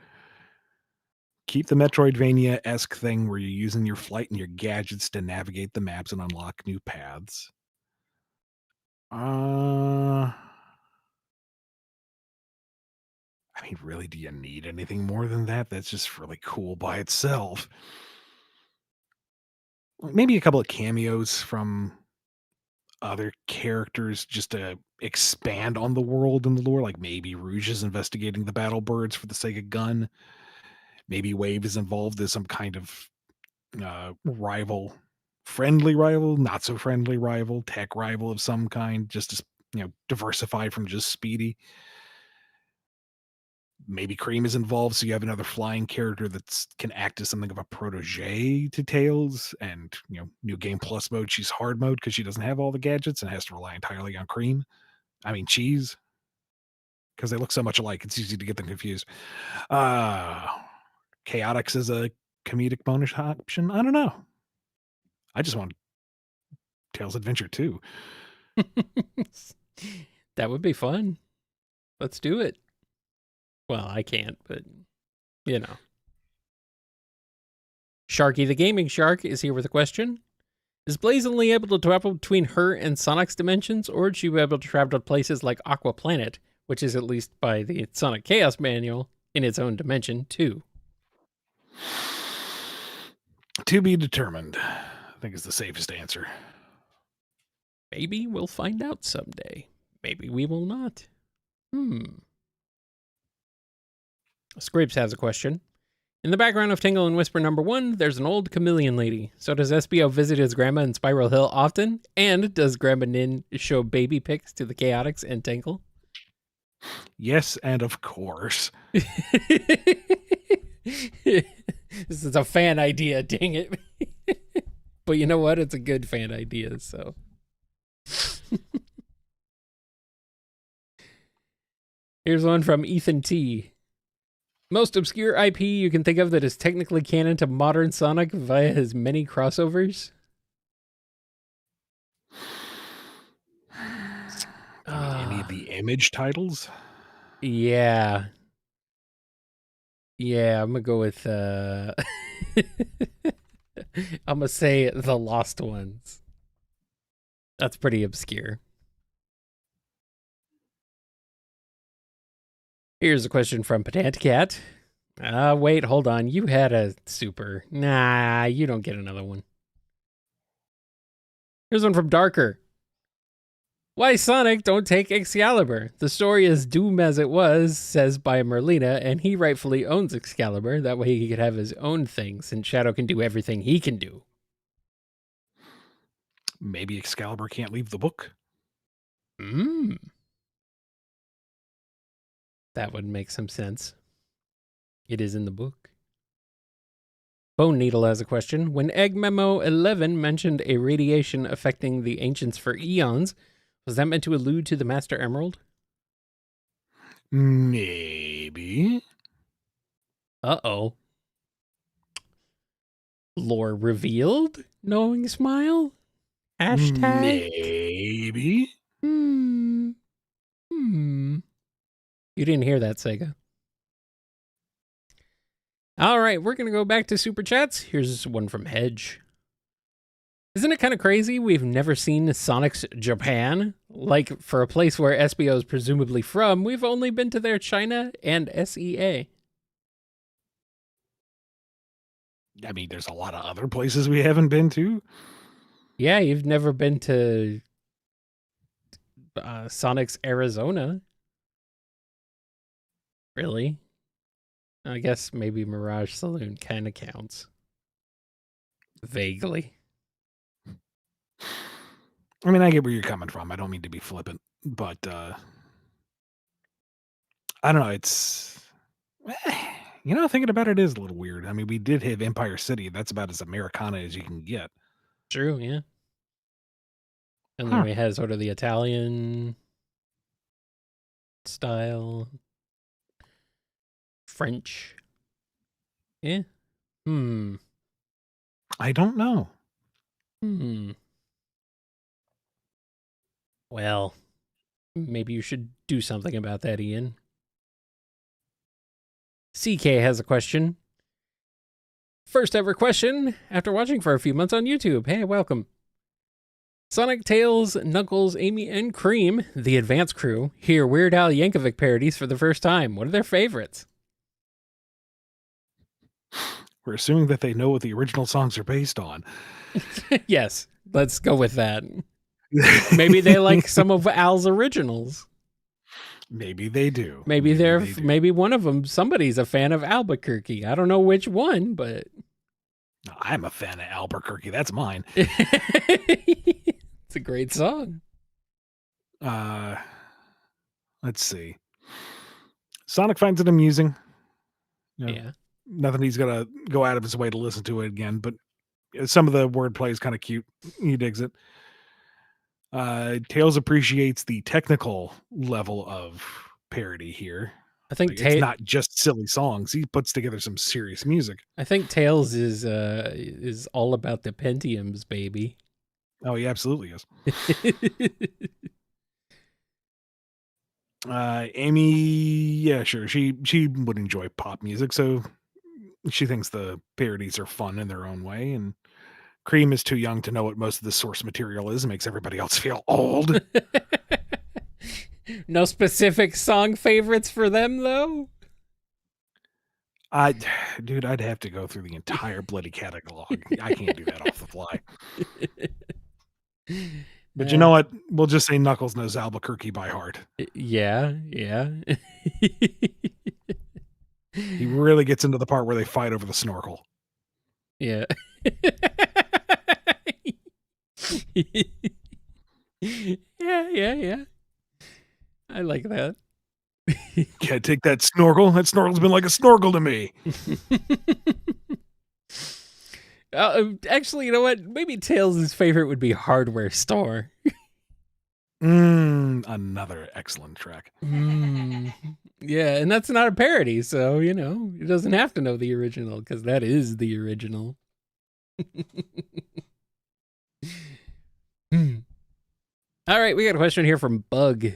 Keep the Metroidvania-esque thing where you're using your flight and your gadgets to navigate the maps and unlock new paths. I mean, really, do you need anything more than that? That's just really cool by itself. Maybe a couple of cameos from other characters just to expand on the world and the lore. Like maybe Rouge is investigating the battle birds for the Sega gun. Maybe Wave is involved as some kind of rival, friendly rival, not so friendly rival, tech rival of some kind, just to diversify from just Speedy. Maybe Cream is involved, so you have another flying character that can act as something of a protege to Tails. And New Game Plus mode, she's hard mode because she doesn't have all the gadgets and has to rely entirely on Cream. I mean Cheese, because they look so much alike. It's easy to get them confused. Chaotix is a comedic bonus option. I don't know. I just want Tails Adventure 2. That would be fun. Let's do it. Well, I can't, but Sharky the Gaming Shark is here with a question. Is Blaze only able to travel between her and Sonic's dimensions, or is she able to travel to places like Aqua Planet, which is, at least by the Sonic Chaos Manual, in its own dimension, too? To be determined, I think is the safest answer. Maybe we'll find out someday. Maybe we will not. Scrapes has a question. In the background of Tingle and Whisper #1, there's an old chameleon lady. So does SBO visit his grandma in Spiral Hill often? And does Grandma Nin show baby pics to the Chaotix and Tingle? Yes, and of course. This is a fan idea, dang it. But you know what? It's a good fan idea, so. Here's one from Ethan T. Most obscure IP you can think of that is technically canon to modern Sonic via his many crossovers? Any of the Image titles? Yeah. Yeah, I'm going to go with... I'm going to say The Lost Ones. That's pretty obscure. Here's a question from Pedanticat. Wait, hold on. You had a super. Nah, you don't get another one. Here's one from Darker. Why Sonic don't take Excalibur? The story is doomed as it was, says by Merlina, and he rightfully owns Excalibur. That way he could have his own thing, since Shadow can do everything he can do. Maybe Excalibur can't leave the book? That would make some sense. It is in the book. Bone Needle has a question. When Egg Memo 11 mentioned a radiation affecting the ancients for eons, was that meant to allude to the Master Emerald? Maybe. Uh-oh. Lore revealed? Knowing smile? Hashtag? Maybe. You didn't hear that, Sega. All right, we're going to go back to Super Chats. Here's one from Hedge. Isn't it kind of crazy we've never seen Sonic's Japan? Like, for a place where SBO is presumably from, we've only been to their China and SEA. I mean, there's a lot of other places we haven't been to. Yeah, you've never been to Sonic's Arizona. Really? I guess maybe Mirage Saloon kind of counts. Vaguely. I mean, I get where you're coming from. I don't mean to be flippant, but I don't know. It's, thinking about it is a little weird. I mean, we did have Empire City. That's about as Americana as you can get. True, yeah. And then we had sort of the Italian style. French. Yeah. I don't know. Well, maybe you should do something about that, Ian. CK has a question. First ever question after watching for a few months on YouTube. Hey, welcome. Sonic, Tails, Knuckles, Amy, and Cream, the Advance crew, hear Weird Al Yankovic parodies for the first time. What are their favorites? We're assuming that they know what the original songs are based on. Yes, let's go with that. Maybe they like some of Al's originals. Maybe they do. Maybe maybe one of them, somebody's a fan of Albuquerque. I don't know which one, but I'm a fan of Albuquerque. That's mine. It's a great song. Let's see. Sonic finds it amusing. Yeah. Nothing he's gonna go out of his way to listen to it again, but some of the wordplay is kind of cute. He digs it. Tails appreciates the technical level of parody here. I think it's not just silly songs. He puts together some serious music. I think Tails is all about the Pentiums, baby. Oh, he absolutely is. Amy, yeah, sure. She would enjoy pop music, so she thinks the parodies are fun in their own way. And Cream is too young to know what most of the source material is. It makes everybody else feel old. No specific song favorites for them, though? Dude, I'd have to go through the entire bloody catalog. I can't do that off the fly. But you know what? We'll just say Knuckles knows Albuquerque by heart. Yeah. He really gets into the part where they fight over the snorkel. Yeah. Yeah. I like that. Can't take that snorkel. That snorkel's been like a snorkel to me. Actually, you know what? Maybe Tails' favorite would be Hardware Store. Another excellent track. Yeah, and that's not a parody, so, you know, it doesn't have to know the original, because that is the original. All right, we got a question here from Bug.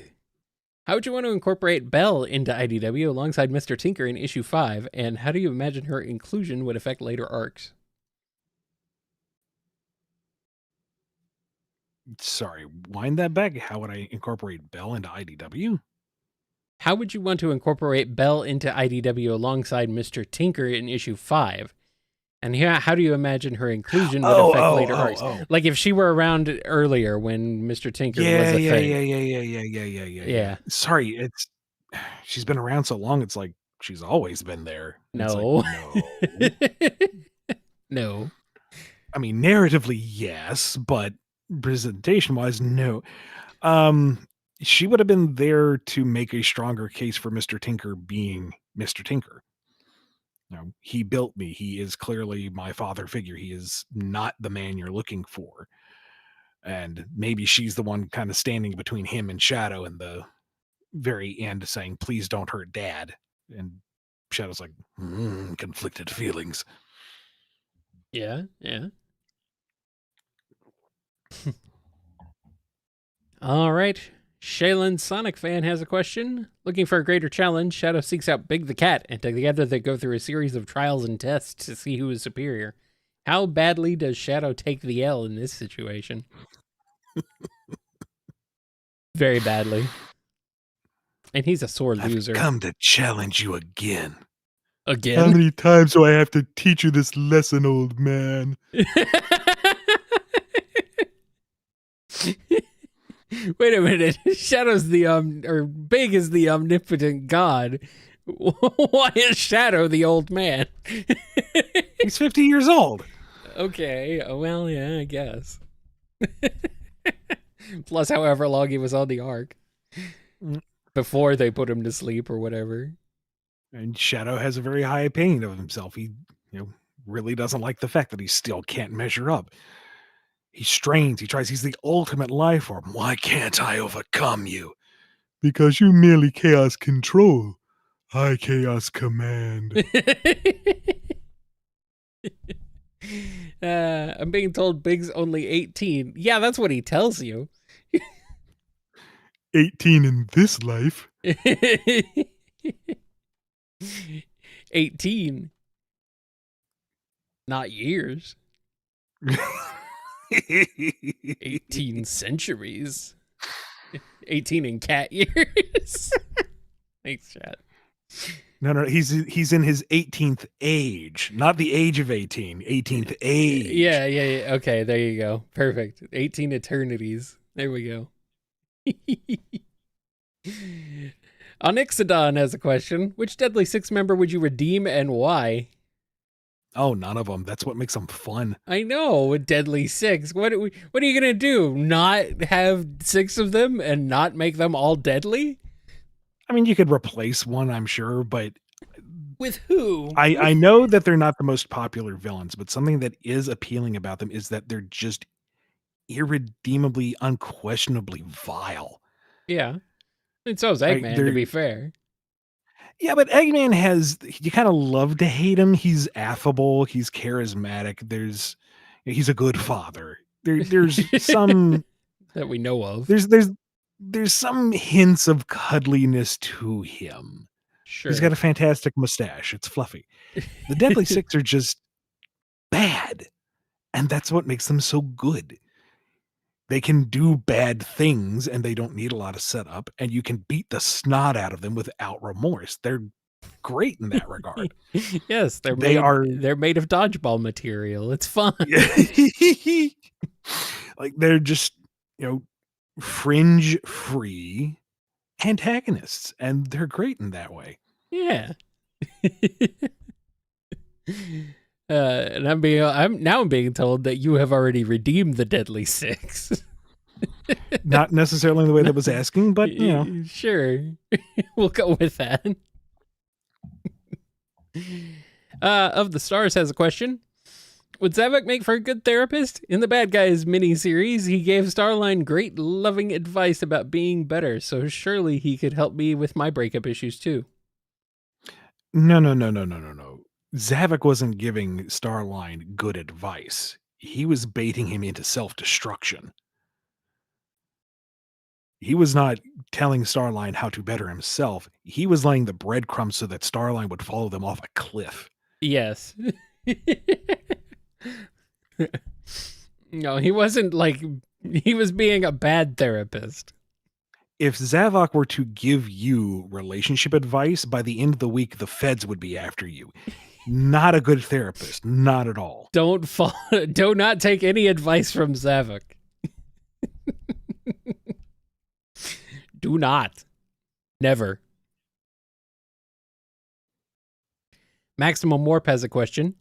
How would you want to incorporate Belle into IDW alongside Mr. Tinker in issue 5, and how do you imagine her inclusion would affect later arcs? Sorry, wind that back. How would I incorporate Belle into IDW? How would you want to incorporate Belle into IDW alongside Mr. Tinker in issue 5? And how do you imagine her inclusion would affect later arcs? Like if she were around earlier when Mr. Tinker was a thing. Yeah. Sorry, she's been around so long. It's like she's always been there. No. Like, no. No. I mean, narratively, yes, but presentation-wise, no. She would have been there to make a stronger case for Mr. Tinker being Mr. Tinker. You know, he built me. He is clearly my father figure. He is not the man you're looking for. And maybe she's the one kind of standing between him and Shadow in the very end saying, please don't hurt Dad. And Shadow's like, conflicted feelings. Yeah. All right. Shaylin Sonic fan has a question. Looking for a greater challenge, Shadow seeks out Big the Cat, and together they go through a series of trials and tests to see who is superior. How badly does Shadow take the L in this situation? Very badly. And he's a sore loser. I've come to challenge you again. Again? How many times do I have to teach you this lesson, old man? Wait a minute. Shadow's or Big is the omnipotent god. Why is Shadow the old man? He's 50 years old. Okay. Well, yeah, I guess. Plus however long he was on the ark. Before they put him to sleep or whatever. And Shadow has a very high opinion of himself. He, really doesn't like the fact that he still can't measure up. He strains, he tries, he's the ultimate life form. Why can't I overcome you? Because you merely chaos control. I chaos command. I'm being told Big's only 18. Yeah, that's what he tells you. 18 in this life. 18. Not years. 18 centuries. 18 in cat years. Thanks, chat. No, he's in his 18th age, not the age of 18. 18th age. Yeah. Okay, there you go. Perfect. 18 eternities. There we go. Onyxodon has a question. Which Deadly Six member would you redeem and why? Oh, none of them. That's what makes them fun. I know, with Deadly Six. What are you going to do? Not have 6 of them and not make them all deadly? I mean, you could replace one, I'm sure, but With who? I know that they're not the most popular villains, but something that is appealing about them is that they're just irredeemably, unquestionably vile. Yeah. And so is Right? Eggman, to be fair. Yeah, but Eggman you kind of love to hate him. He's affable, he's charismatic. He's a good father. There's some that we know of. There's some hints of cuddliness to him. Sure. He's got a fantastic mustache. It's fluffy. The Deadly Six are just bad, and that's what makes them so good. They can do bad things, and they don't need a lot of setup, and you can beat the snot out of them without remorse. They're great in that regard. Yes, they're made of dodgeball material. It's fun. Like they're just, fringe free antagonists, and they're great in that way. Yeah. And I'm being told that you have already redeemed the Deadly Six. Not necessarily the way that was asking, but sure. We'll go with that. Of the Stars has a question. Would Zavok make for a good therapist? In the Bad Guys miniseries, he gave Starline great loving advice about being better, so surely he could help me with my breakup issues too. No. Zavok wasn't giving Starline good advice. He was baiting him into self-destruction. He was not telling Starline how to better himself. He was laying the breadcrumbs so that Starline would follow them off a cliff. Yes. No, he wasn't he was being a bad therapist. If Zavok were to give you relationship advice, by the end of the week, the feds would be after you. Not a good therapist. Not at all. Do not take any advice from Zavok. Do not. Never. Maximum Warp has a question.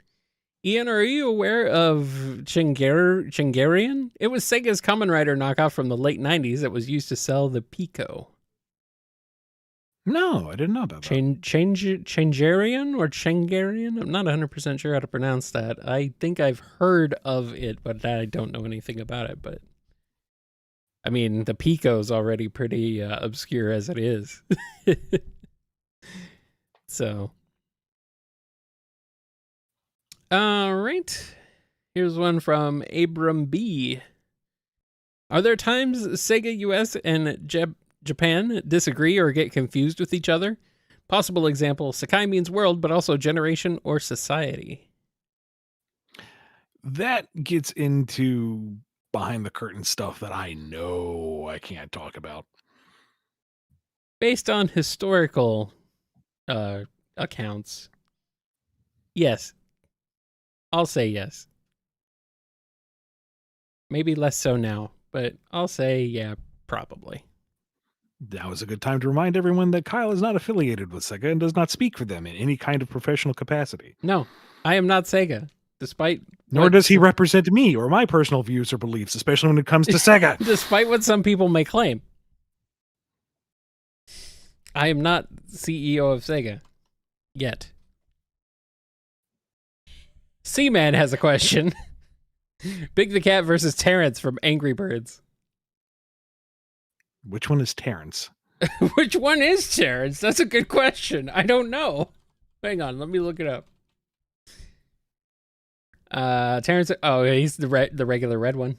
Ian, are you aware of Chingarian? It was Sega's Kamen Rider knockoff from the late 90s that was used to sell the Pico. No, I didn't know about that. Chingarian or Chingarian? I'm not 100% sure how to pronounce that. I think I've heard of it, but I don't know anything about it. But I mean, the Pico's already pretty obscure as it is. So... all right. Here's one from Abram B. Are there times Sega US and Japan disagree or get confused with each other? Possible example, Sakai means world, but also generation or society. That gets into behind the curtain stuff that I know I can't talk about. Based on historical accounts, yes. I'll say yes. Maybe less so now, but I'll say yeah, probably. Now is a good time to remind everyone that Kyle is not affiliated with Sega and does not speak for them in any kind of professional capacity. No, I am not Sega, despite... Nor does he represent me or my personal views or beliefs, especially when it comes to Sega. Despite what some people may claim. I am not CEO of Sega. Yet. Seaman has a question. Big the Cat versus Terrence from Angry Birds. Which one is Terrence? Which one is Terrence? That's a good question. I don't know. Hang on, let me look it up. Terrence. Oh, he's the regular red one.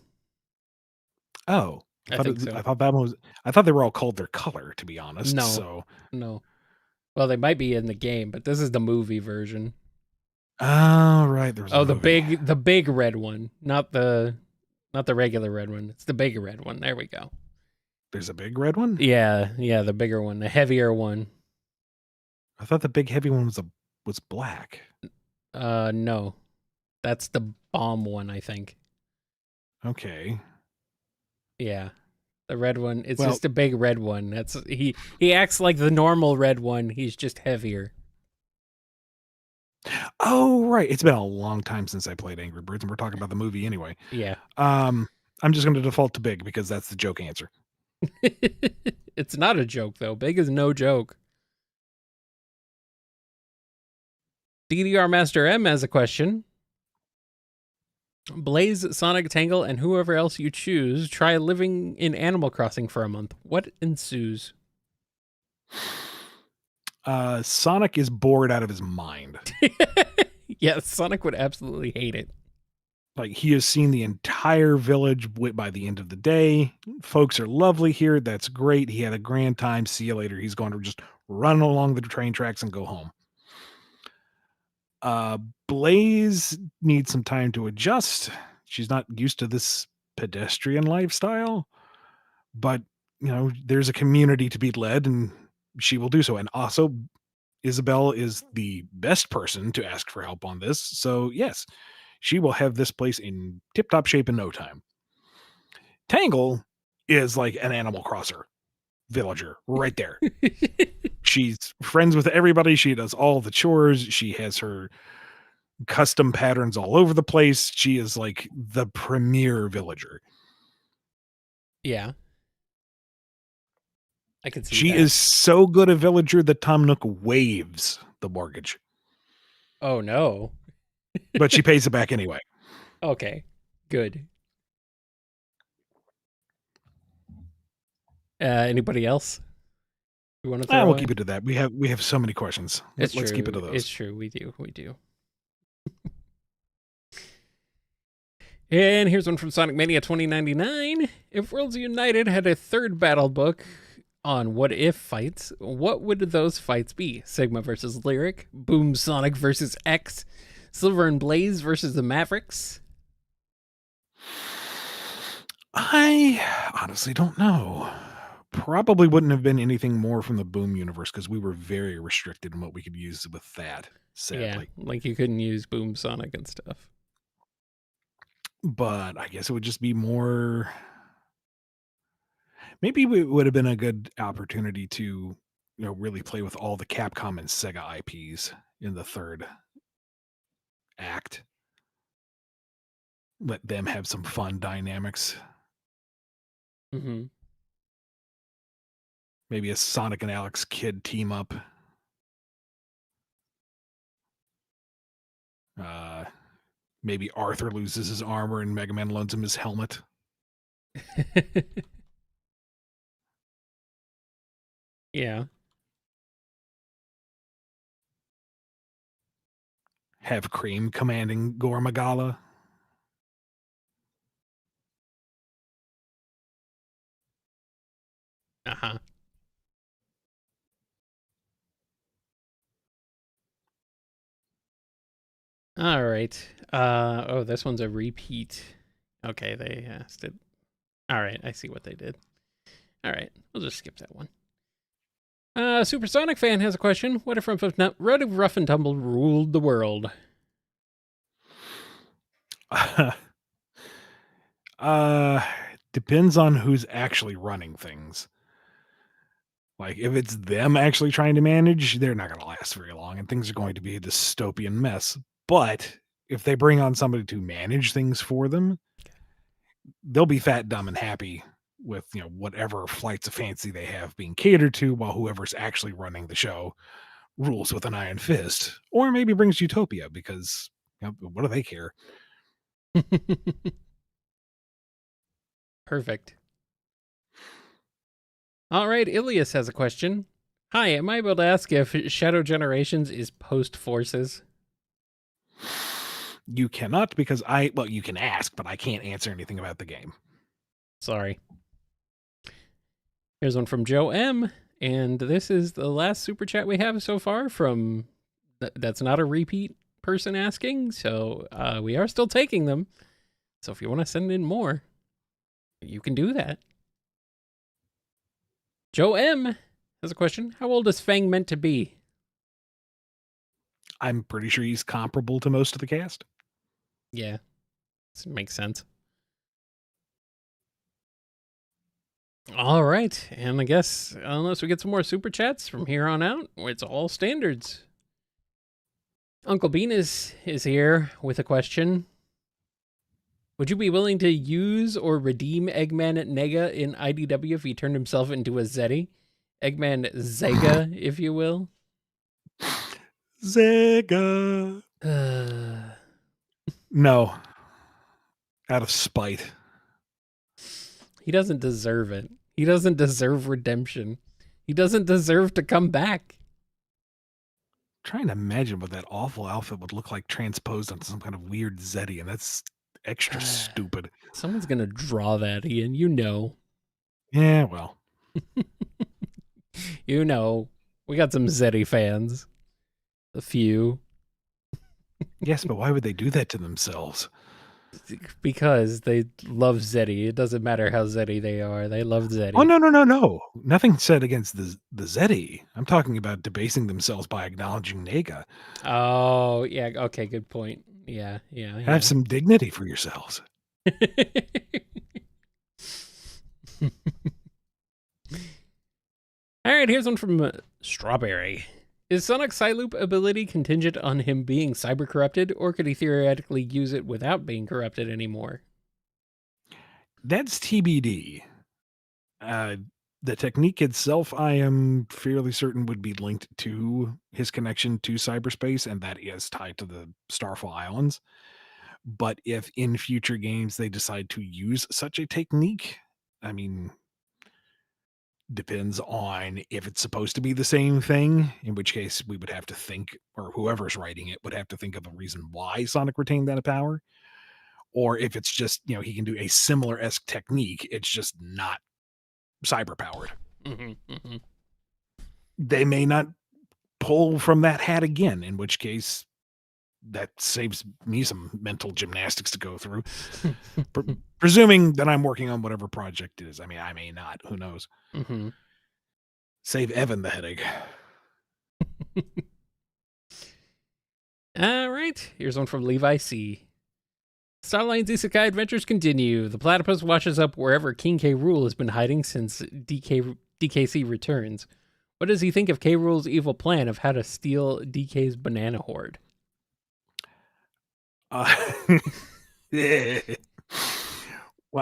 Oh, I think so. I thought that was. I thought they were all called their color, to be honest. No. Well, they might be in the game, but this is the movie version. Oh, right. The big red one, not the regular red one. It's the big red one. There we go. There's a big red one? Yeah, the bigger one, the heavier one. I thought the big heavy one was black. No. That's the bomb one, I think. Okay. Yeah. The red one. It's Well- just a big red one. That's he acts like the normal red one. He's just heavier. Oh, right. It's been a long time since I played Angry Birds, and we're talking about the movie anyway. Yeah. I'm just going to default to big because that's the joke answer. It's not a joke though. Big is no joke. DDR Master M has a question. Blaze, Sonic, Tangle, and whoever else you choose try living in Animal Crossing for a month. What ensues? Sonic is bored out of his mind. Yes, Sonic would absolutely hate it. Like, he has seen the entire village by the end of the day. Folks are lovely here. That's great. He had a grand time. See you later. He's going to just run along the train tracks and go home. Blaze needs some time to adjust. She's not used to this pedestrian lifestyle, but there's a community to be led, and she will do so. And also, Isabelle is the best person to ask for help on this. So yes, she will have this place in tip-top shape in no time. Tangle is like an Animal Crosser villager right there. She's friends with everybody. She does all the chores. She has her custom patterns all over the place. She is like the premier villager. Yeah. I can see She that. is so good a villager that Tom Nook waives the mortgage. Oh no. But she pays it back anyway. Okay. Good. Anybody else? You want to throw We'll in? keep it to that. We have so many questions. Let's keep it to those. It's true. We do. And here's one from Sonic Mania 2099. If Worlds United had a third battle book on what if fights, what would those fights be? Sigma versus Lyric, Boom Sonic versus X, Silver and Blaze versus the Mavericks? I honestly don't know. Probably wouldn't have been anything more from the Boom universe because we were very restricted in what we could use with that, sadly. Yeah, like you couldn't use Boom Sonic and stuff. But I guess it would just be more. Maybe it would have been a good opportunity to, really play with all the Capcom and Sega IPs in the third act. Let them have some fun dynamics. Mm-hmm. Maybe a Sonic and Alex Kidd team up. Maybe Arthur loses his armor and Mega Man loans him his helmet. Yeah. Have Cream commanding Gormagala. Uh-huh. All right. Oh, this one's a repeat. Okay, they asked it. All right, I see what they did. All right, we'll just skip that one. Supersonic fan has a question. What if Rough and Tumble ruled the world? Depends on who's actually running things. Like, if it's them actually trying to manage, they're not going to last very long, and things are going to be a dystopian mess. But if they bring on somebody to manage things for them, they'll be fat, dumb, and happy with whatever flights of fancy they have being catered to, while whoever's actually running the show rules with an iron fist, or maybe brings utopia because what do they care? Perfect. All right, Ilias has a question. Hi, am I able to ask if Shadow Generations is post Forces? You cannot because you can ask, but I can't answer anything about the game. Sorry. Here's one from Joe M. And this is the last super chat we have so far from that's not a repeat person asking. So we are still taking them. So if you want to send in more, you can do that. Joe M has a question. How old is Fang meant to be? I'm pretty sure he's comparable to most of the cast. Yeah, this makes sense. All right. And I guess unless we get some more super chats from here on out, it's all standards. Uncle Bean is here with a question. Would you be willing to use or redeem Eggman Nega in IDW if he turned himself into a Zeddy? Eggman Zega, if you will. Zega. No. Out of spite. He doesn't deserve it. He doesn't deserve redemption. He doesn't deserve to come back. Trying to imagine what that awful outfit would look like transposed onto some kind of weird Zeddy, and that's extra stupid. Someone's gonna draw that, Ian. You know. Yeah, well. You know. We got some Zeddy fans. A few. Yes, but why would they do that to themselves? Because they love Zeddy. It doesn't matter how Zeddy they are. They love Zeddy. Oh, no. Nothing said against the Zeddy. I'm talking about debasing themselves by acknowledging Nega. Oh, yeah. Okay, good point. Yeah. Have some dignity for yourselves. All right, here's one from Strawberry. Is Sonic's Psyloop ability contingent on him being cyber corrupted, or could he theoretically use it without being corrupted anymore? That's TBD. The technique itself, I am fairly certain, would be linked to his connection to cyberspace, and that is tied to the Starfall Islands. But if in future games they decide to use such a technique, I mean, depends on if it's supposed to be the same thing, in which case we would have to think, or whoever's writing it would have to think of a reason why Sonic retained that power. Or if it's just, he can do a similar-esque technique, it's just not cyber powered. They may not pull from that hat again, in which case that saves me some mental gymnastics to go through. Presuming that I'm working on whatever project it is. I mean, I may not. Who knows? Save Evan the headache. All right. Here's one from Levi C. Starline's Isekai adventures continue. The platypus washes up wherever King K. Rool has been hiding since DKC returns. What does he think of K. Rool's evil plan of how to steal DK's banana hoard? Well,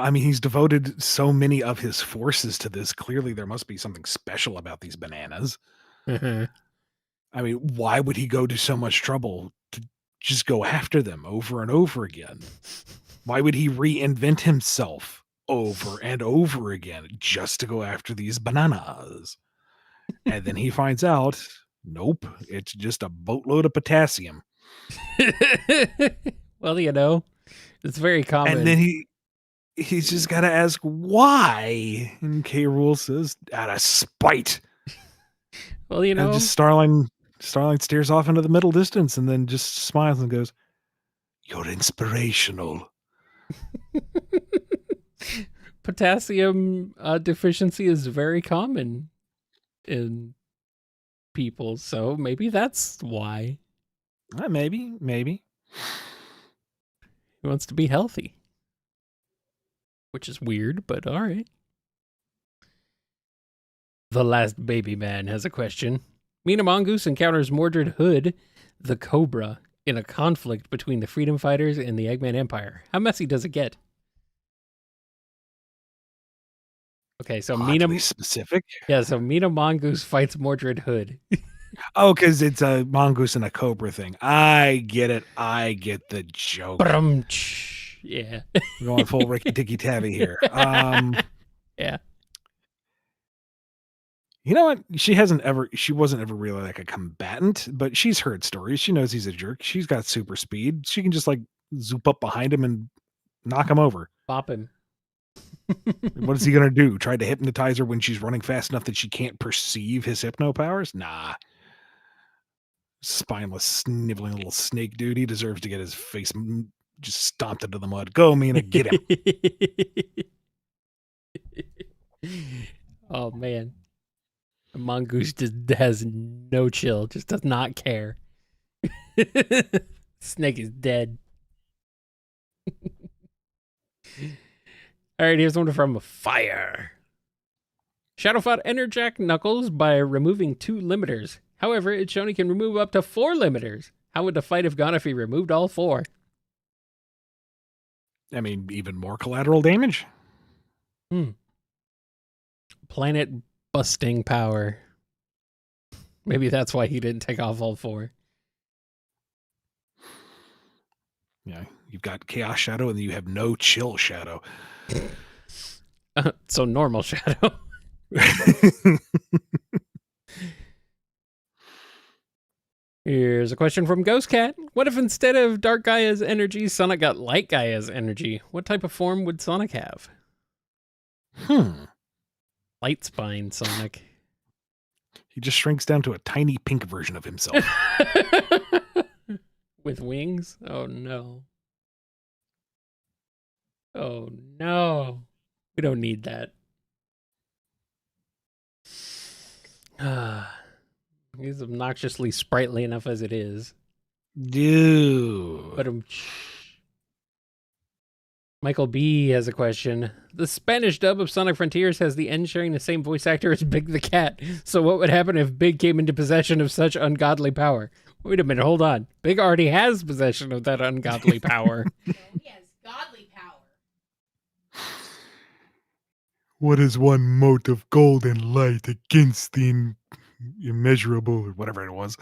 I mean, he's devoted so many of his forces to this. Clearly, there must be something special about these bananas. I mean, why would he go to so much trouble to just go after them over and over again? Why would he reinvent himself over and over again just to go after these bananas? And then he finds out, nope, it's just a boatload of potassium. Well, it's very common. And then he's just got to ask why. And K. Rool says, out of spite. Well, And just Starline stares off into the middle distance and then just smiles and goes, "You're inspirational." Potassium deficiency is very common in people, so maybe that's why. Maybe. He wants to be healthy. Which is weird, but all right. The Last Baby Man has a question. Mina Mongoose encounters Mordred Hood, the Cobra, in a conflict between the Freedom Fighters and the Eggman Empire. How messy does it get? Okay, so Oddly specific. Yeah, so Mina Mongoose fights Mordred Hood. Oh, because it's a mongoose and a cobra thing. I get it. I get the joke. Yeah. We're going full Ricky Tikki Tavi here. Yeah. You know what? She wasn't ever really like a combatant, but she's heard stories. She knows he's a jerk. She's got super speed. She can just like zoop up behind him and knock him over. Bop him. What is he going to do? Try to hypnotize her when she's running fast enough that she can't perceive his hypno powers? Nah. Spineless, sniveling little snake dude. He deserves to get his face just stomped into the mud. Go, Mina, get him. Oh, man. The mongoose just has no chill. Just does not care. Snake is dead. All right, here's one from Fire. Shadow fought Enerjack Knuckles by removing 2 limiters. However, it's shown he can remove up to 4 limiters. How would the fight have gone if he removed all 4? I mean, even more collateral damage. Planet busting power. Maybe that's why he didn't take off all 4. Yeah, you've got Chaos Shadow and then you have no Chill Shadow. So normal Shadow. Here's a question from Ghost Cat. What if instead of Dark Gaia's energy, Sonic got Light Gaia's energy? What type of form would Sonic have? Light Spine Sonic. He just shrinks down to a tiny pink version of himself. With wings? Oh no. Oh no. We don't need that. He's obnoxiously sprightly enough as it is. Dude. But Michael B has a question. The Spanish dub of Sonic Frontiers has the end sharing the same voice actor as Big the Cat. So what would happen if Big came into possession of such ungodly power? Wait a minute, hold on. Big already has possession of that ungodly power. No, he has godly power. What is one mote of gold and light against the immeasurable, or whatever it was?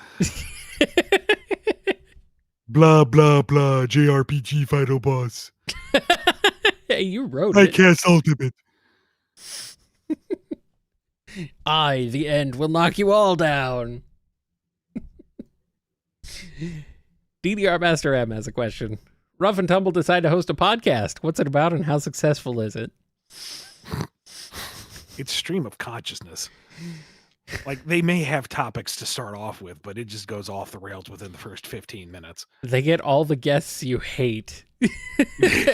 Blah, blah, blah, JRPG Final Boss. Hey, you wrote I it. cast Ultimate. I, the end, will knock you all down. DDR Master M has a question. Rough and Tumble decide to host a podcast. What's it about and how successful is it? It's stream of consciousness. Like, they may have topics to start off with, but it just goes off the rails within the first 15 minutes. They get all the guests you hate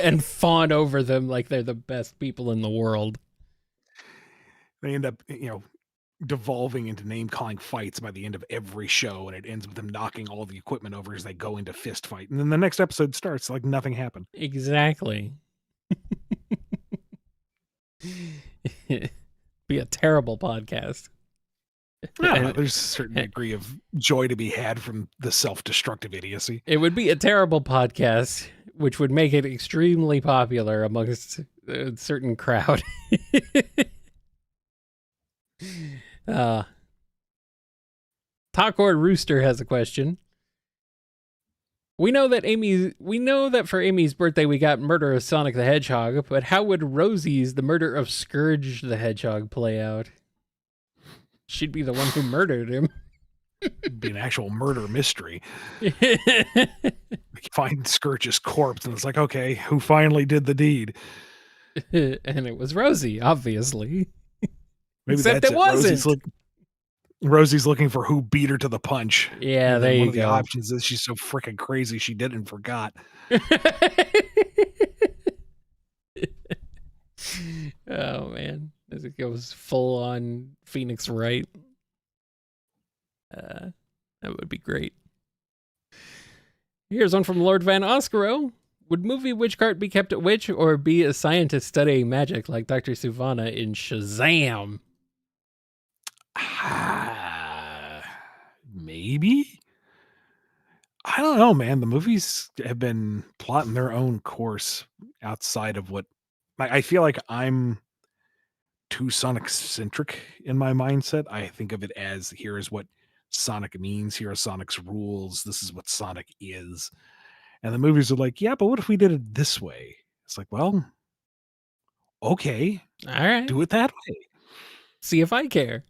and fawn over them like they're the best people in the world. They end up, devolving into name-calling fights by the end of every show, and it ends with them knocking all the equipment over as they go into fist fight. And then the next episode starts like nothing happened. Exactly. Be a terrible podcast. There's a certain degree of joy to be had from the self-destructive idiocy. It would be a terrible podcast, which would make it extremely popular amongst a certain crowd. Talkord Rooster has a question. We know that for Amy's birthday we got Murder of Sonic the Hedgehog, but how would Rosie's The Murder of Scourge the Hedgehog play out? She'd be the one who murdered him. It'd be an actual murder mystery. You find Scourge's corpse, and it's like, okay, who finally did the deed? And it was Rosie, obviously. Maybe Except that's it wasn't. Rosie's looking for who beat her to the punch. Yeah, there you one of the go. options is she's so freaking crazy she did and forgot. Oh man, as it goes full on Phoenix Wright. That would be great. Here's one from Lord Van Oscaro. Would movie Witchcart be kept at witch or be a scientist studying magic like Dr. Sivana in Shazam? Maybe? I don't know, man. The movies have been plotting their own course outside of what I feel like I'm too Sonic centric in my mindset. I think of it as here is what Sonic means, here are Sonic's rules, this is what Sonic is. And the movies are like, yeah, but what if we did it this way? It's like, well, okay, All right. do it that way. See if I care.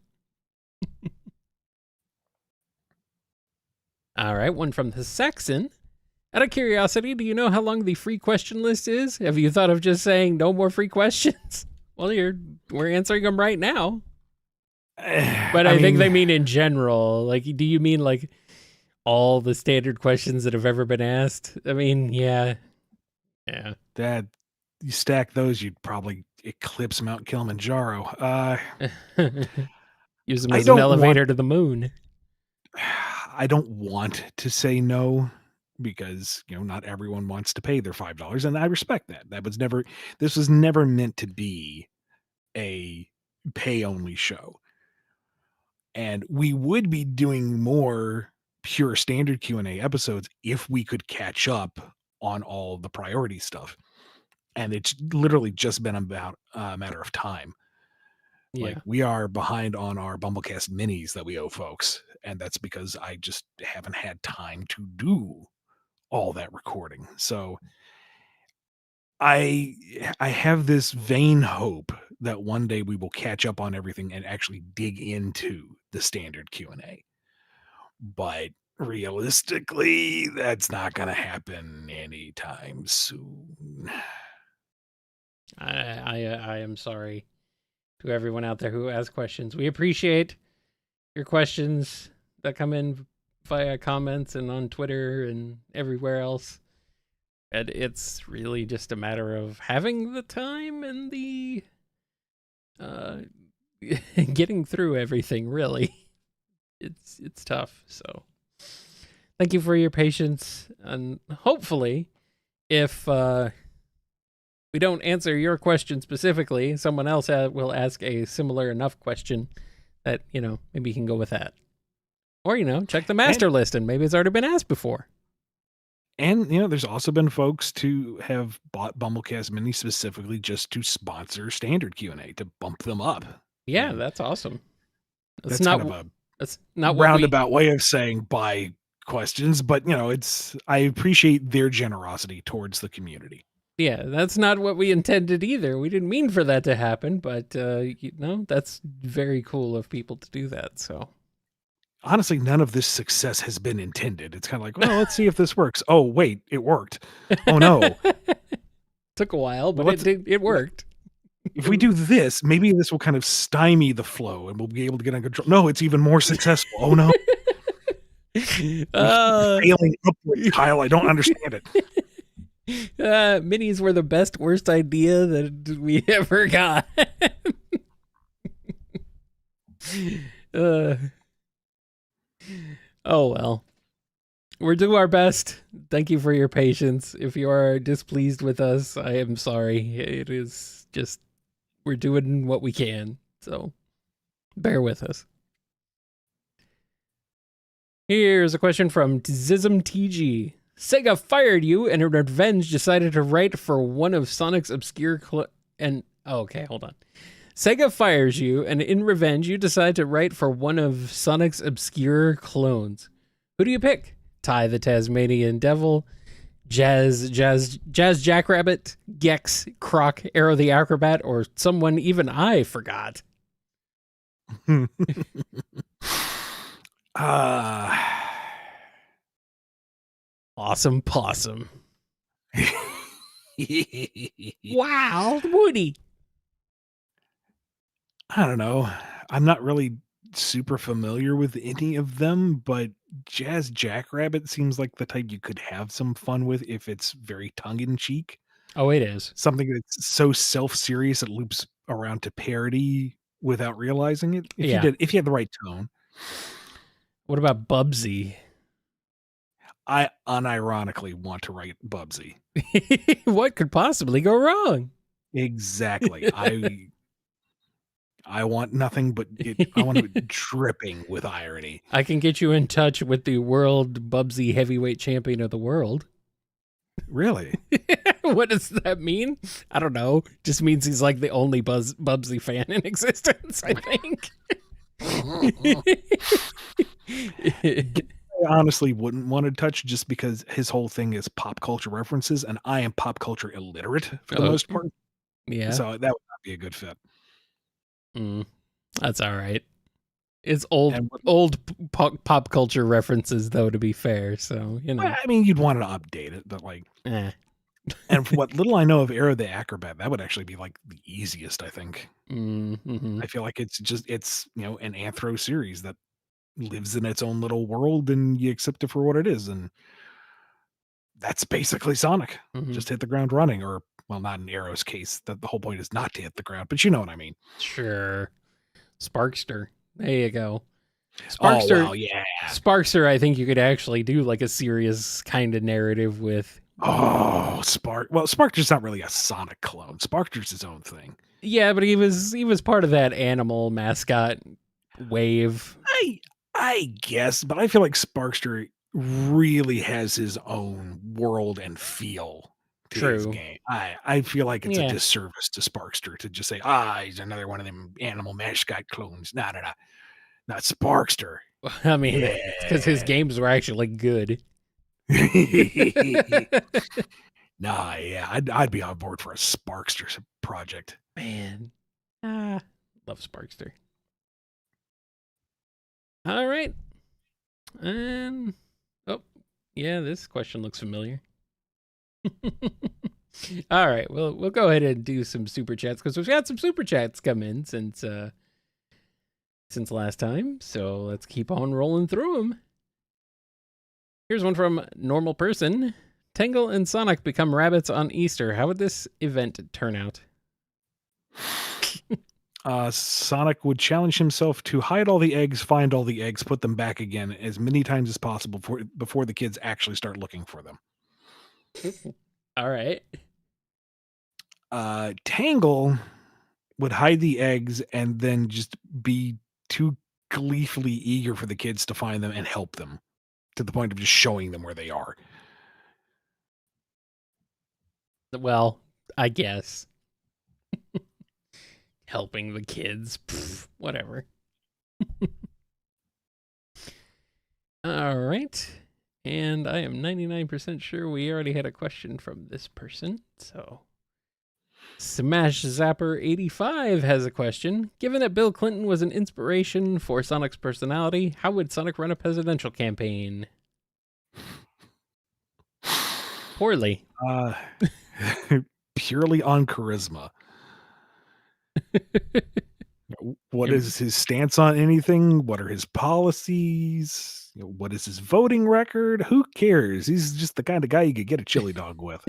All right, one from the Saxon. Out of curiosity, do you know how long the free question list is? Have you thought of just saying no more free questions? Well, we're answering them right now. But I think they mean in general. Like, do you mean like all the standard questions that have ever been asked? I mean, yeah. That you stack those, you'd probably eclipse Mount Kilimanjaro. Use them as an elevator to the moon. I don't want to say no because, not everyone wants to pay their $5, and I respect that. This was never meant to be a pay-only show. And we would be doing more pure standard Q&A episodes if we could catch up on all the priority stuff. And it's literally just been about a matter of time. Yeah. Like, we are behind on our BumbleKast minis that we owe folks. And that's because I just haven't had time to do all that recording. So I have this vain hope that one day we will catch up on everything and actually dig into the standard Q&A. But realistically, that's not going to happen anytime soon. I am sorry to everyone out there who asks questions. We appreciate your questions that come in via comments and on Twitter and everywhere else. And it's really just a matter of having the time and the getting through everything, really. It's tough. So thank you for your patience, and hopefully if we don't answer your question specifically, someone else will ask a similar enough question that, maybe you can go with that. Or, check the master list and maybe it's already been asked before. And, there's also been folks to have bought BumbleKast Mini specifically just to sponsor standard Q&A, to bump them up. Yeah, that's awesome. That's not kind of that's not roundabout way of saying buy questions, but, I appreciate their generosity towards the community. Yeah, that's not what we intended either. We didn't mean for that to happen, but, that's very cool of people to do that, so. Honestly, none of this success has been intended. It's kind of like, well, let's see if this works. Oh, wait, it worked. Oh, no. Took a while, but it worked. If we do this, maybe this will kind of stymie the flow and we'll be able to get on control. No, it's even more successful. Oh, no. Failing upward, Kyle. I don't understand it. Minis were the best, worst idea that we ever got. Oh, well. We're doing our best. Thank you for your patience. If you are displeased with us, I am sorry. It is just, we're doing what we can. So bear with us. Here's a question from ZismTG. Sega fired you and in revenge decided to write for one of Sonic's obscure okay, hold on. Sega fires you, and in revenge, you decide to write for one of Sonic's obscure clones. Who do you pick? Ty the Tasmanian Devil, Jazz Jackrabbit, Gex, Croc, Arrow the Acrobat, or someone even I forgot? Awesome Possum. Wow, Woody. I don't know. I'm not really super familiar with any of them, but Jazz Jackrabbit seems like the type you could have some fun with if it's very tongue-in-cheek. Oh, it is. Something that's so self-serious it loops around to parody without realizing it. If you had the right tone. What about Bubsy? I unironically want to write Bubsy. What could possibly go wrong? Exactly. I want nothing but I want it dripping with irony. I can get you in touch with the world Bubsy heavyweight champion of the world. Really? What does that mean? I don't know. Just means he's like the only Bubsy fan in existence, I think. I honestly wouldn't want to touch just because his whole thing is pop culture references, and I am pop culture illiterate for the most part. Yeah. So that would not be a good fit. That's all right. It's old pop culture references, though, to be fair. So, I mean, you'd want to update it, but and for what little I know of Arrow the Acrobat, that would actually be like the easiest, I think. Mm-hmm. I feel like it's an anthro series that lives in its own little world and you accept it for what it is. And that's basically Sonic. Mm-hmm. Just hit the ground running, or, well, not in Arrow's case. That the whole point is not to hit the ground, but you know what I mean. Sure. Sparkster. There you go. Sparkster. Oh, wow, yeah. Sparkster, I think you could actually do like a serious kind of narrative with. Oh, Sparkster's not really a Sonic clone. Sparkster's his own thing. Yeah, but he was part of that animal mascot wave. I guess, but I feel like Sparkster really has his own world and feel to his True. game. I feel like it's a Yeah. disservice to Sparkster to just say, he's another one of them animal mascot clones. No, not Sparkster. I mean, Yeah. it's because his games were actually good. Yeah, I'd be on board for a Sparkster project. Man, love Sparkster. All right, and yeah, this question looks familiar. All right, we'll go ahead and do some super chats because we've got some super chats come in since last time. So let's keep on rolling through them. Here's one from Normal Person. Tangle and Sonic become rabbits on Easter. How would this event turn out? Sonic would challenge himself to hide all the eggs, find all the eggs, put them back again as many times as possible before the kids actually start looking for them. All right. Tangle would hide the eggs and then just be too gleefully eager for the kids to find them and help them to the point of just showing them where they are. Well, I guess. Helping the kids. Pfft, whatever. All right. And I am 99% sure we already had a question from this person. So Smash Zapper 85 has a question. Given that Bill Clinton was an inspiration for Sonic's personality, how would Sonic run a presidential campaign? Poorly. Purely on charisma. What is his stance on anything? What are his policies? What is his voting record? Who cares? He's just the kind of guy you could get a chili dog with.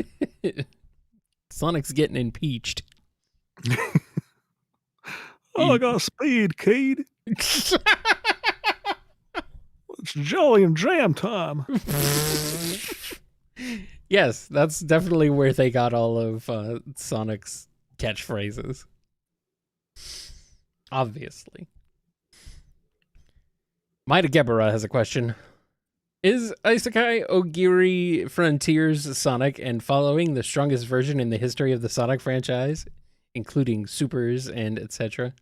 Sonic's getting impeached. I got speed, Cade. It's jolly and jam time. Yes, that's definitely where they got all of Sonic's catchphrases. Obviously. Maida Gebera has a question. Is Isekai Ogiri Frontiers Sonic and following the strongest version in the history of the Sonic franchise, including supers and etc.?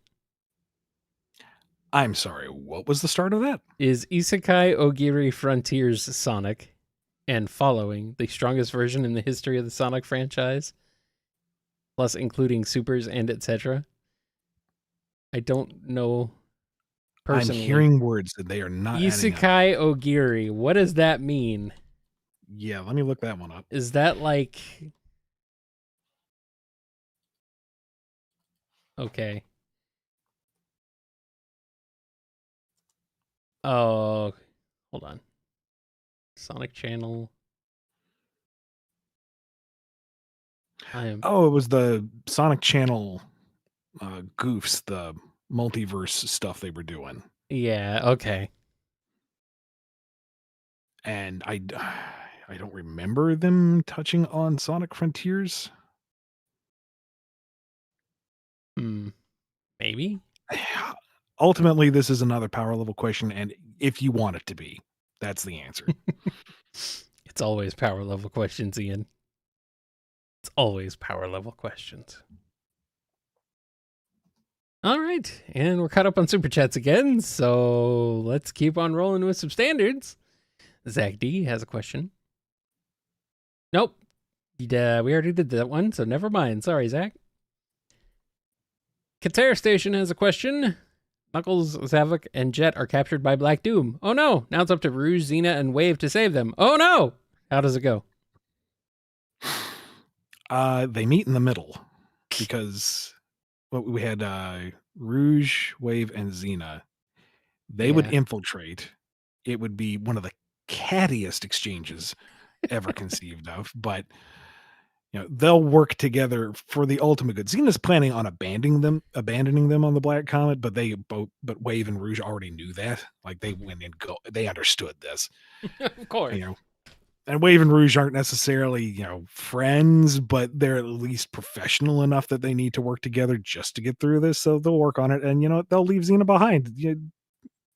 I'm sorry, what was the start of that? Is Isekai Ogiri Frontiers Sonic and following the strongest version in the history of the Sonic franchise, plus including supers and etc.? I don't know personally. I'm hearing words that they are not Isekai Ogiri. What does that mean? Yeah, let me look that one up. Is that like... Okay. Oh, hold on. Sonic Channel. Oh, it was the Sonic Channel goofs, the multiverse stuff they were doing. Yeah, okay. And I don't remember them touching on Sonic Frontiers. Maybe? Ultimately, this is another power level question, and if you want it to be, that's the answer. It's always power level questions, Ian. It's always power level questions. All right, and we're caught up on Super Chats again, so let's keep on rolling with some standards. Zach D has a question. Nope. We already did that one, so never mind. Sorry, Zach. Kater Station has a question. Knuckles, Zavok, and Jet are captured by Black Doom. Oh no! Now it's up to Rouge, Xena, and Wave to save them. Oh no! How does it go? They meet in the middle because we had Rouge, Wave, and Xena. They would infiltrate. It would be one of the cattiest exchanges ever conceived of, but they'll work together for the ultimate good. Xena's planning on abandoning them on the Black Comet, but Wave and Rouge already knew that. Like they went and they understood this. Of course. And Wave and Rouge aren't necessarily, friends, but they're at least professional enough that they need to work together just to get through this. So they'll work on it, and they'll leave Xena behind.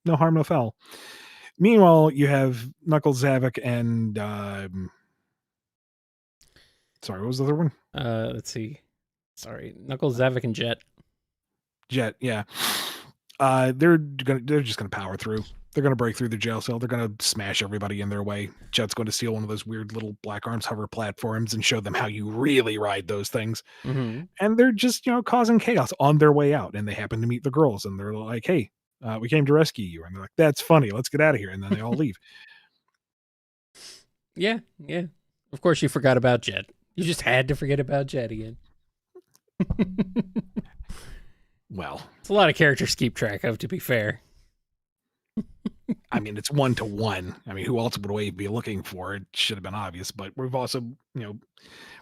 No harm, no foul. Meanwhile, you have Knuckles, Zavok, and sorry, what was the other one? Let's see. Sorry, Knuckles, Zavok, and Jet. Jet, yeah. They're just gonna power through. They're gonna break through the jail cell. They're gonna smash everybody in their way. Jet's going to steal one of those weird little Black Arms hover platforms and show them how you really ride those things. Mm-hmm. And they're just causing chaos on their way out. And they happen to meet the girls, and they're like, "Hey, we came to rescue you." And they're like, "That's funny. Let's get out of here." And then they all leave. Yeah. Of course, you forgot about Jet. You just had to forget about Jet again. Well, it's a lot of characters to keep track of, to be fair. I mean, it's 1-to-1. I mean, who else would Wave be looking for? It should have been obvious, but we've also,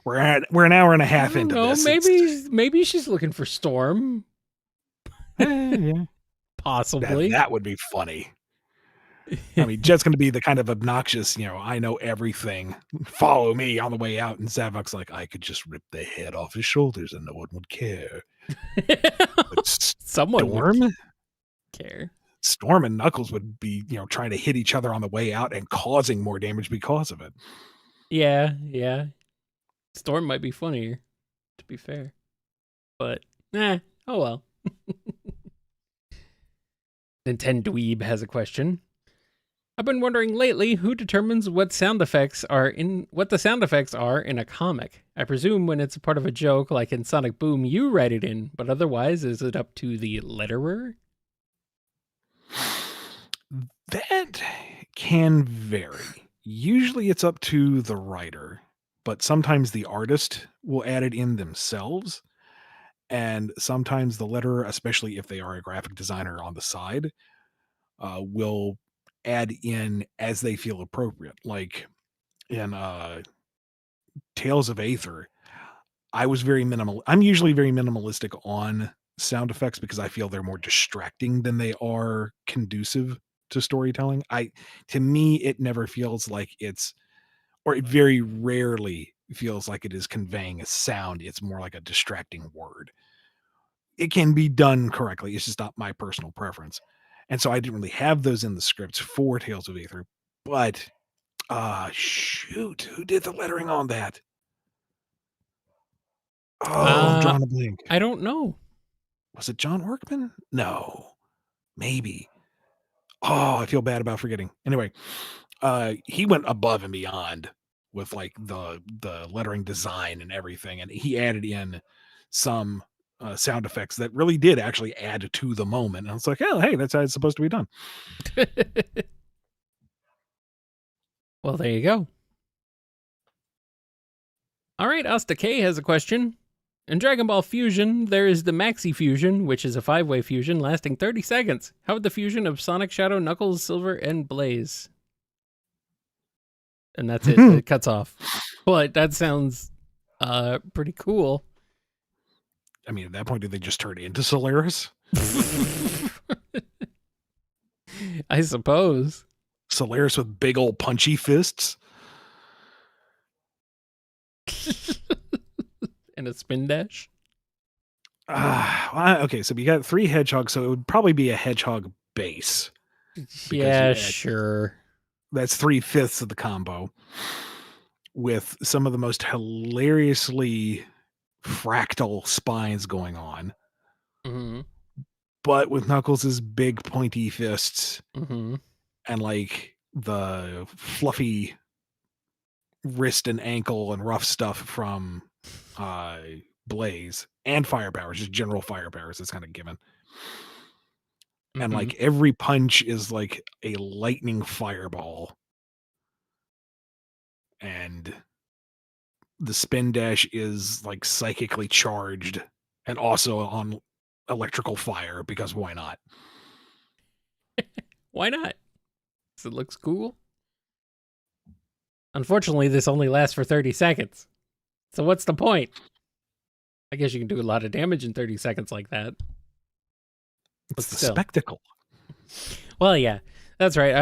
we're an hour and a half into this. Maybe she's looking for Storm. Yeah. Possibly. That would be funny. I mean, Jet's going to be the kind of obnoxious, I know everything. Follow me on the way out. And Zavok's like, I could just rip the head off his shoulders and no one would care. Someone would care. Storm and Knuckles would be, trying to hit each other on the way out and causing more damage because of it. Yeah. Storm might be funnier, to be fair. But, oh well. Nintendo has a question. I've been wondering lately who determines what the sound effects are in a comic. I presume when it's a part of a joke, like in Sonic Boom, you write it in, but otherwise, is it up to the letterer? That can vary. Usually it's up to the writer, but sometimes the artist will add it in themselves. And sometimes the letterer, especially if they are a graphic designer on the side, will add in as they feel appropriate. Like in Tales of Aether, I'm usually very minimalistic on sound effects because I feel they're more distracting than they are conducive to storytelling. To me, it never feels like it very rarely feels like it is conveying a sound. It's more like a distracting word. It can be done correctly. It's just not my personal preference. And so I didn't really have those in the scripts for Tales of Aether. But, shoot, who did the lettering on that? Oh, I'm drawing a blank. I don't know. Was it John Workman? No. Maybe. Oh, I feel bad about forgetting. Anyway, he went above and beyond with like the lettering design and everything. And he added in some sound effects that really did actually add to the moment. And I was like, oh, hey, that's how it's supposed to be done. Well, there you go. All right, Asta K has a question. In Dragon Ball Fusion, there is the Maxi Fusion, which is a 5-way fusion lasting 30 seconds. How would the fusion of Sonic, Shadow, Knuckles, Silver, and Blaze? And that's it. It cuts off. But that sounds pretty cool. I mean, at that point, did they just turn into Solaris? I suppose. Solaris with big old punchy fists? And a spin dash? Okay, so we got 3 hedgehogs, so it would probably be a hedgehog base. Yeah, sure. That's 3/5 of the combo. With some of the most hilariously fractal spines going on. Mm-hmm. But with Knuckles' big pointy fists mm-hmm. and like the fluffy wrist and ankle and rough stuff from Blaze and fire powers, just general fire powers, it's kind of given. Mm-hmm. And like every punch is like a lightning fireball. And the spin dash is like psychically charged and also on electrical fire because why not? Why not? Because it looks cool. Unfortunately, this only lasts for 30 seconds. So what's the point? I guess you can do a lot of damage in 30 seconds like that. It's the spectacle. Well, yeah, that's right.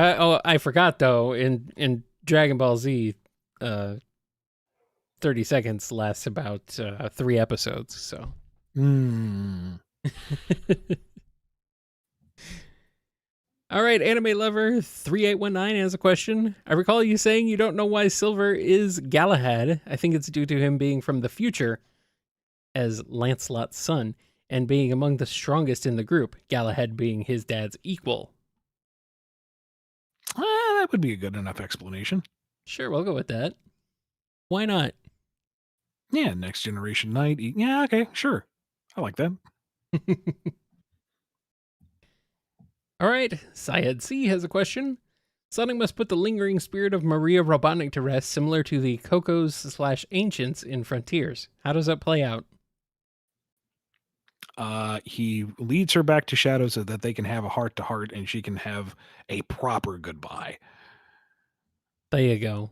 I forgot though. In Dragon Ball Z, 30 seconds lasts about 3 episodes, so. All right, Anime Lover 3819 has a question. I recall you saying you don't know why Silver is Galahad. I think it's due to him being from the future as Lancelot's son and being among the strongest in the group, Galahad being his dad's equal. That would be a good enough explanation. Sure, we'll go with that. Why not? Yeah, next generation knight. Yeah, okay, sure. I like that. All right, Syed C has a question. Sonic must put the lingering spirit of Maria Robotnik to rest, similar to the Cocos/Ancients in Frontiers. How does that play out? He leads her back to Shadow so that they can have a heart-to-heart and she can have a proper goodbye. There you go.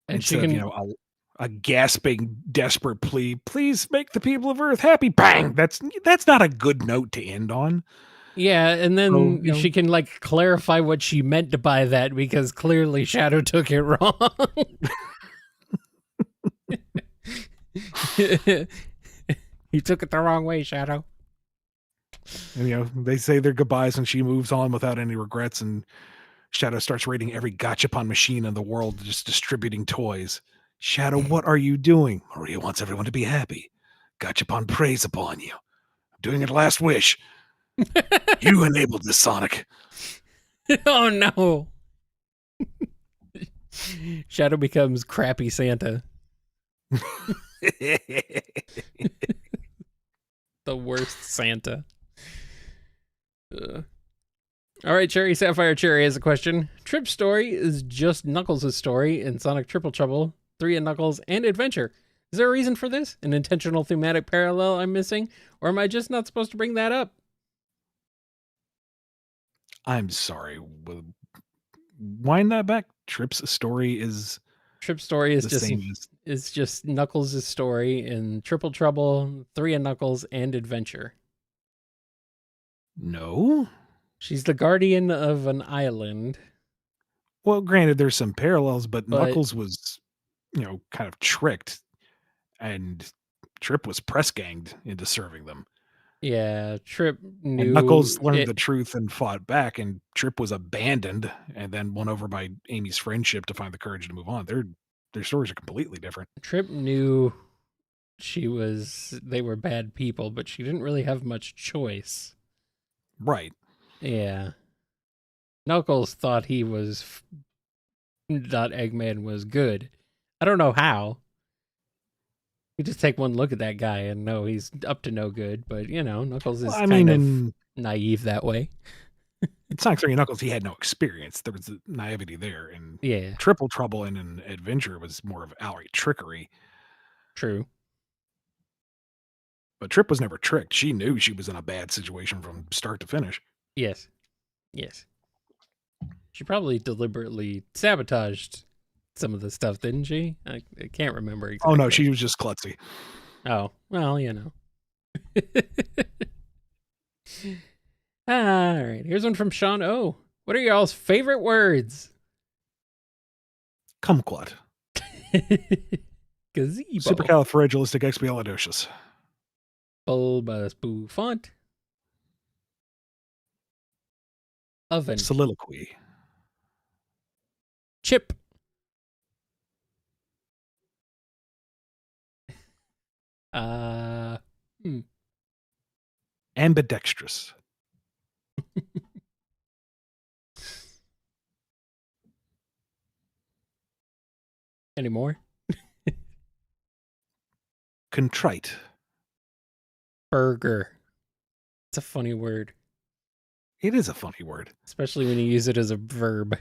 And Instead she can, of, a gasping, desperate plea, please make the people of Earth happy. Bang! That's not a good note to end on. yeah, and then So, she can like clarify what she meant by that because clearly Shadow took it wrong. You took it the wrong way, Shadow. And, they say their goodbyes and she moves on without any regrets, and Shadow starts raiding every gachapon machine in the world, just distributing toys. Shadow, what are you doing? Maria wants everyone to be happy. Gachapon preys upon you. I'm doing it last wish. You enabled this, Sonic. Oh no. Shadow becomes crappy Santa. The worst Santa. All right, Cherry Sapphire Cherry has a question. Trip's story is just Knuckles' story in Sonic Triple Trouble, 3 and Knuckles, and Adventure. Is there a reason for this? An intentional thematic parallel I'm missing? Or am I just not supposed to bring that up? I'm sorry. Wind that back. Trip's story is Trip's story is the just same as just Knuckles' story in Triple Trouble, 3 and Knuckles, and Adventure. no. She's the guardian of an island. Well, granted, there's some parallels, but But- Knuckles was, kind of tricked, and Trip was press ganged into serving them. Yeah, Trip knew. And Knuckles learned the truth and fought back, and Trip was abandoned and then won over by Amy's friendship to find the courage to move on. Their stories are completely different. Trip knew they were bad people, but she didn't really have much choice. Right. Yeah. Knuckles thought Eggman was good. I don't know how. You just take one look at that guy and know he's up to no good, but Knuckles is naive that way. In Sonic 3 and Knuckles, he had no experience. There was naivety there. And Yeah. Triple Trouble and an Adventure was more of outright trickery. True. But Trip was never tricked. She knew she was in a bad situation from start to finish. Yes. She probably deliberately sabotaged some of the stuff, didn't she? I can't remember exactly. Oh, no, she was just klutzy. Oh, well, All right, here's one from Sean O. What are y'all's favorite words? Kumquat. Gazebo. Supercalifragilisticexpialidocious. Bulbous Bouffant. Oven. Soliloquy. Chip. Ambidextrous. Any more? Contrite. Burger. It's a funny word. It is a funny word. Especially when you use it as a verb.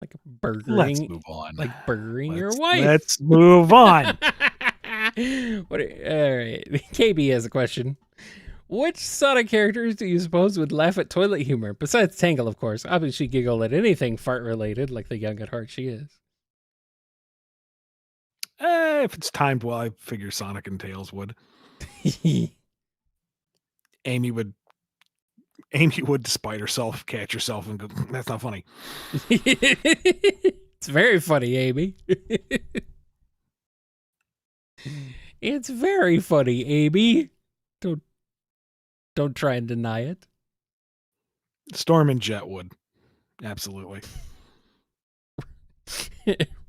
Like burgering. Let's move on. Like burgering your wife. Let's move on. All right. KB has a question. Which Sonic characters do you suppose would laugh at toilet humor? Besides Tangle, of course. Obviously, giggle at anything fart-related, like the young at heart she is. If it's timed well, I figure Sonic and Tails would. Amy Amy would, despite herself, catch herself and go, "That's not funny." It's very funny, Amy. It's very funny, Amy. Don't try and deny it. Storm and Jet would. Absolutely.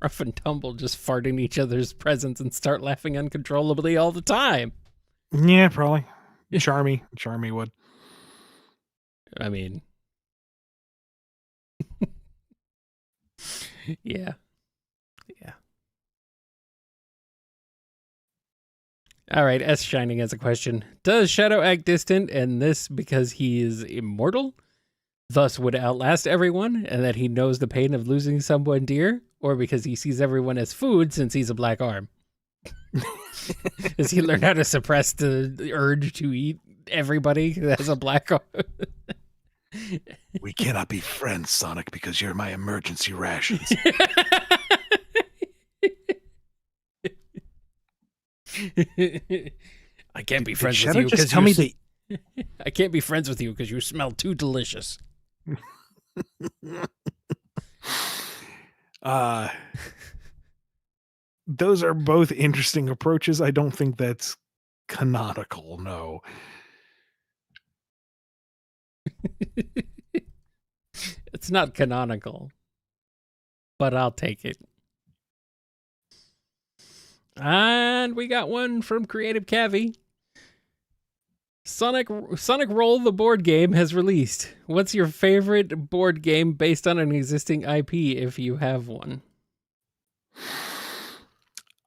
Rough and Tumble just fart in each other's presence and start laughing uncontrollably all the time. Yeah, probably. Charmy would. I mean, yeah. All right, S Shining has a question. Does Shadow act distant, and this because he is immortal, thus would outlast everyone, and that he knows the pain of losing someone dear, or because he sees everyone as food since he's a black arm? Does he learn how to suppress the urge to eat everybody as a black arm? We cannot be friends, Sonic, because you're my emergency rations. I can't be friends with Shadow you just tell me because I can't be friends with you because you smell too delicious. Those are both interesting approaches. I don't think that's canonical, no. It's not canonical, but I'll take it. And we got one from Creative Cavi. Sonic Roll, the board game, has released. What's your favorite board game based on an existing IP if you have one?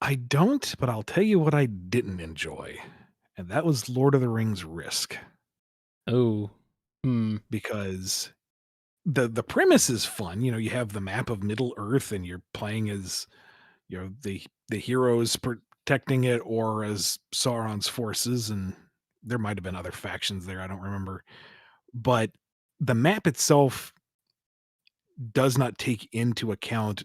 I don't, but I'll tell you what I didn't enjoy. And that was Lord of the Rings Risk. Oh. Because the premise is fun. You know, you have the map of Middle Earth and you're playing as, you know, the heroes protecting it or as Sauron's forces, and there might have been other factions there, I don't remember. But the map itself does not take into account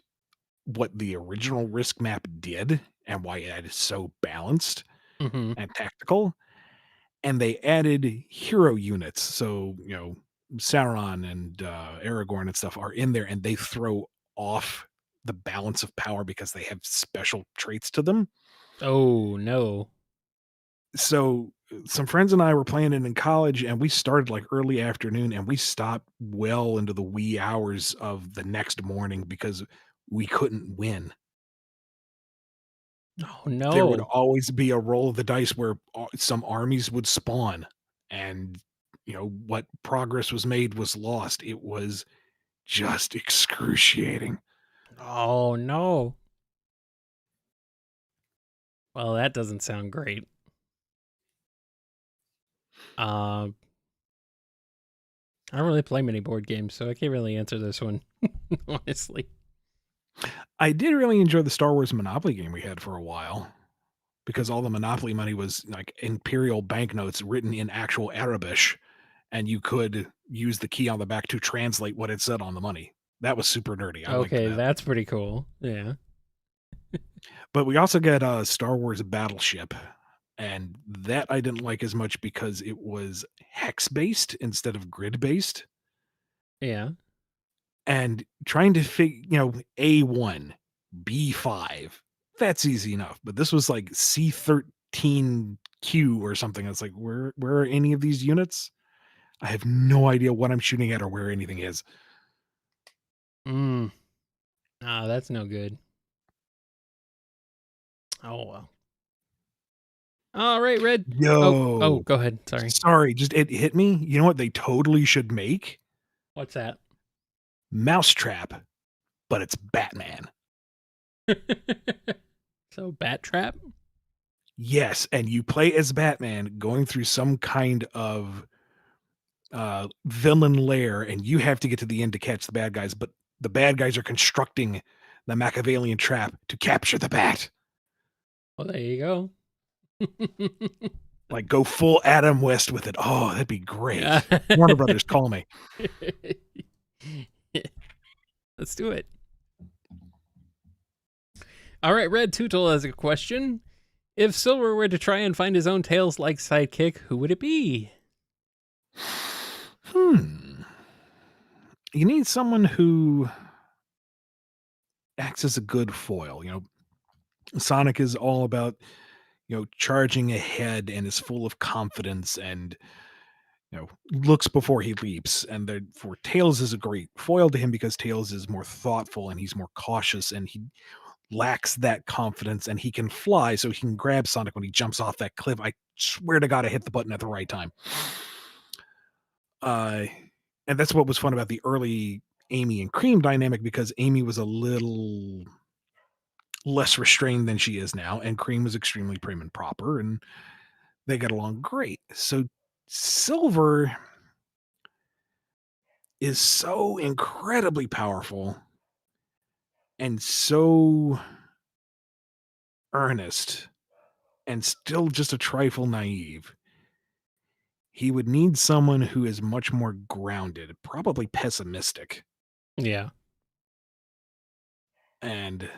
what the original Risk map did and why it is so balanced and tactical. And they added hero units. So, you know, Sauron and Aragorn and stuff are in there, and they throw off the balance of power because they have special traits to them. Oh, no. So some friends and I were playing it in college, and we started like early afternoon, and we stopped well into the wee hours of the next morning because we couldn't win. Oh, no. There would always be a roll of the dice where some armies would spawn, and you know what progress was made was lost. It was just excruciating. Oh, no. Well, that doesn't sound great. I don't really play many board games, so I can't really answer this one, honestly. I did really enjoy the Star Wars Monopoly game we had for a while, because all the Monopoly money was like imperial banknotes written in actual Arabic, and you could use the key on the back to translate what it said on the money. That was super nerdy. I liked Okay, that. that's pretty cool. Yeah. But we also got Star Wars Battleship, and that I didn't like as much because it was hex based instead of grid based. Yeah. And trying to figure, A1, B5, that's easy enough. But this was like C13Q or something. It's like, where are any of these units? I have no idea what I'm shooting at or where anything is. Ah, that's no good. Oh, well. All right, Red. Yo. Oh, go ahead. Sorry. Sorry, just it hit me. You know what they totally should make? What's that? Mousetrap, but it's Batman. So, Bat Trap? Yes, and you play as Batman going through some kind of villain lair, and you have to get to the end to catch the bad guys, but the bad guys are constructing the Machiavellian trap to capture the bat. Well, there you go. Like, go full Adam West with it. Oh, that'd be great. Warner Brothers, call me. Let's do it. All right, Red Tootle has a question. If Silver were to try and find his own Tails-like sidekick, who would it be? You need someone who acts as a good foil. Sonic is all about, charging ahead and is full of confidence and, looks before he leaps. And therefore, Tails is a great foil to him because Tails is more thoughtful and he's more cautious and he lacks that confidence and he can fly, so he can grab Sonic when he jumps off that cliff. I swear to God, I hit the button at the right time. And that's what was fun about the early Amy and Cream dynamic, because Amy was a little less restrained than she is now, and Cream was extremely prim and proper, and they got along great. So Silver is so incredibly powerful and so earnest and still just a trifle naive. He would need someone who is much more grounded, probably pessimistic, Yeah. and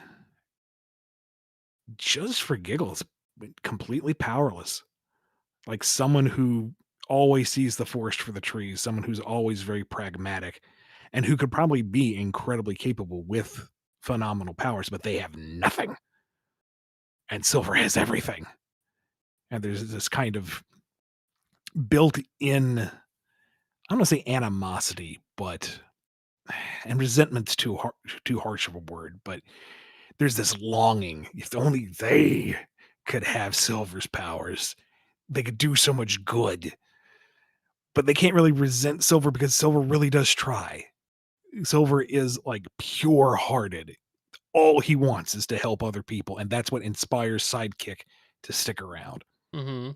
just for giggles, completely powerless. Like someone who always sees the forest for the trees, someone who's always very pragmatic, and who could probably be incredibly capable with phenomenal powers, but they have nothing. And Silver has everything. And there's this kind of built-in, I don't want to say animosity, but and resentment's too harsh of a word, but there's this longing. If only they could have Silver's powers, they could do so much good. But they can't really resent Silver because Silver really does try. Silver is like pure-hearted. All he wants is to help other people, and that's what inspires Sidekick to stick around. Mm-hmm.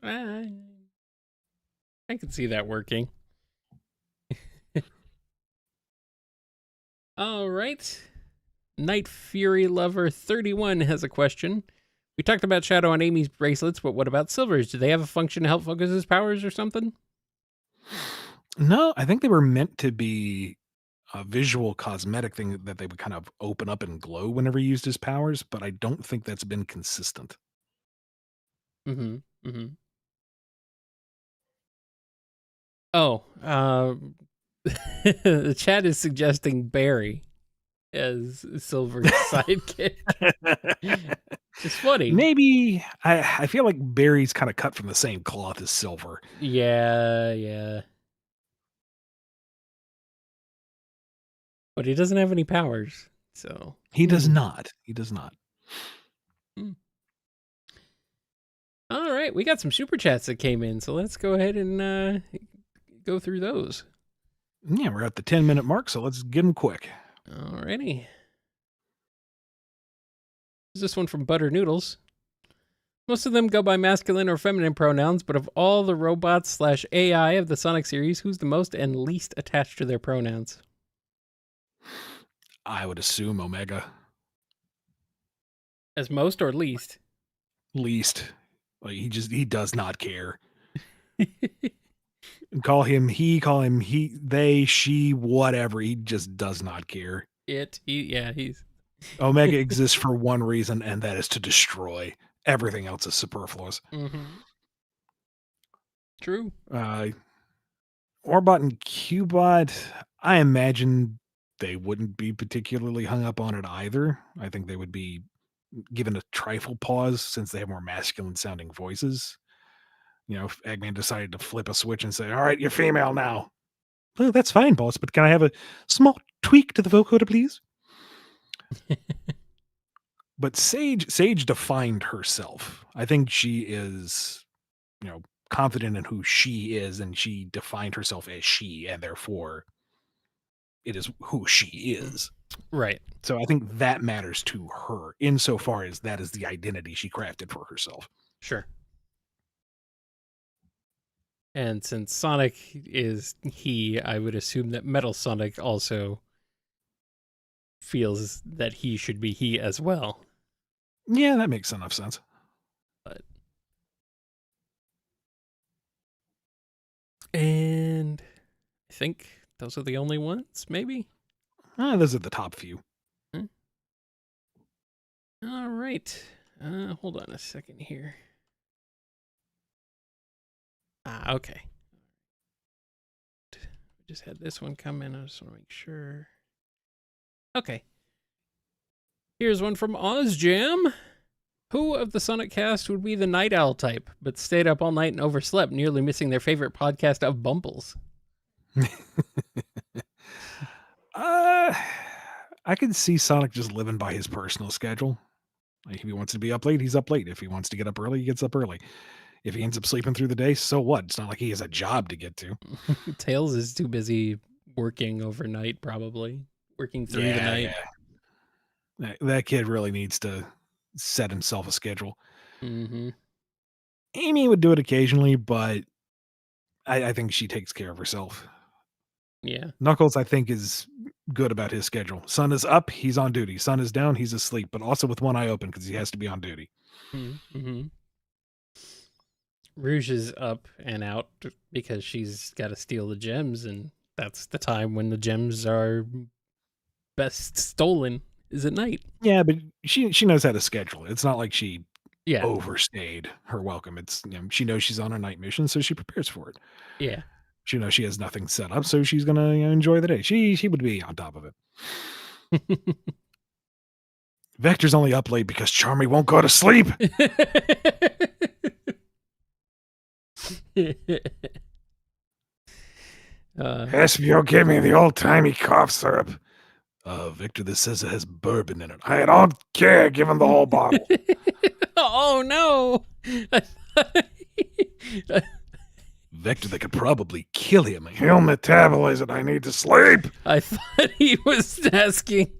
I can see that working. All right. Night Fury Lover 31 has a question. We talked about Shadow on Amy's bracelets, but what about Silver's? Do they have a function to help focus his powers or something? No, I think they were meant to be a visual cosmetic thing that they would kind of open up and glow whenever he used his powers, but I don't think that's been consistent. Mm-hmm. Mm-hmm. Oh, the chat is suggesting Barry as Silver's sidekick. It's funny. Maybe I feel like Barry's kind of cut from the same cloth as Silver. Yeah. But he doesn't have any powers, so He does not. He does not. All right, we got some super chats that came in, so let's go ahead and go through those. Yeah, we're at the 10-minute mark, so let's get them quick. Alrighty. This one from Butter Noodles. Most of them go by masculine or feminine pronouns, but of all the robots / AI of the Sonic series, who's the most and least attached to their pronouns? I would assume Omega. As most or least? Least. Like he does not care. Call him he, they, she, whatever. He just does not care. He's Omega exists for one reason, and that is to destroy. Everything else is superfluous. Mm-hmm. True. Orbot and Cubot, I imagine they wouldn't be particularly hung up on it either. I think they would be given a trifle pause since they have more masculine sounding voices. If Eggman decided to flip a switch and say, all right, you're female now. Well, that's fine, boss, but can I have a small tweak to the vocoder, please? But Sage defined herself. I think she is, confident in who she is, and she defined herself as she, and therefore it is who she is. Right. So I think that matters to her insofar as that is the identity she crafted for herself. Sure. And since Sonic is he, I would assume that Metal Sonic also feels that he should be he as well. Yeah, that makes enough sense. And I think those are the only ones, maybe? Those are the top few. All right. Hold on a second here. Okay. Just had this one come in. I just want to make sure. Okay. Here's one from OzJam. Who of the Sonic cast would be the night owl type, but stayed up all night and overslept, nearly missing their favorite podcast of Bumbles? I could see Sonic just living by his personal schedule. Like if he wants to be up late, he's up late. If he wants to get up early, he gets up early. If he ends up sleeping through the day, so what? It's not like he has a job to get to. Tails is too busy working overnight, probably. Working through the night. Yeah. That kid really needs to set himself a schedule. Mm-hmm. Amy would do it occasionally, but I think she takes care of herself. Yeah. Knuckles, I think, is good about his schedule. Sun is up, he's on duty. Sun is down, he's asleep, but also with one eye open because he has to be on duty. Mm-hmm. Rouge is up and out because she's got to steal the gems, and that's the time when the gems are best stolen, is at night. Yeah, but she knows how to schedule it. It's not like she Yeah. overstayed her welcome. It's she knows she's on a night mission, so she prepares for it. Yeah. She knows she has nothing set up, so she's gonna enjoy the day. She would be on top of it. Vector's only up late because Charmy won't go to sleep. Espio gave me the old-timey cough syrup. Victor, this says it has bourbon in it. I don't care. Give him the whole bottle. Oh, no. Vector, that could probably kill him. He'll metabolize it. I need to sleep. I thought he was asking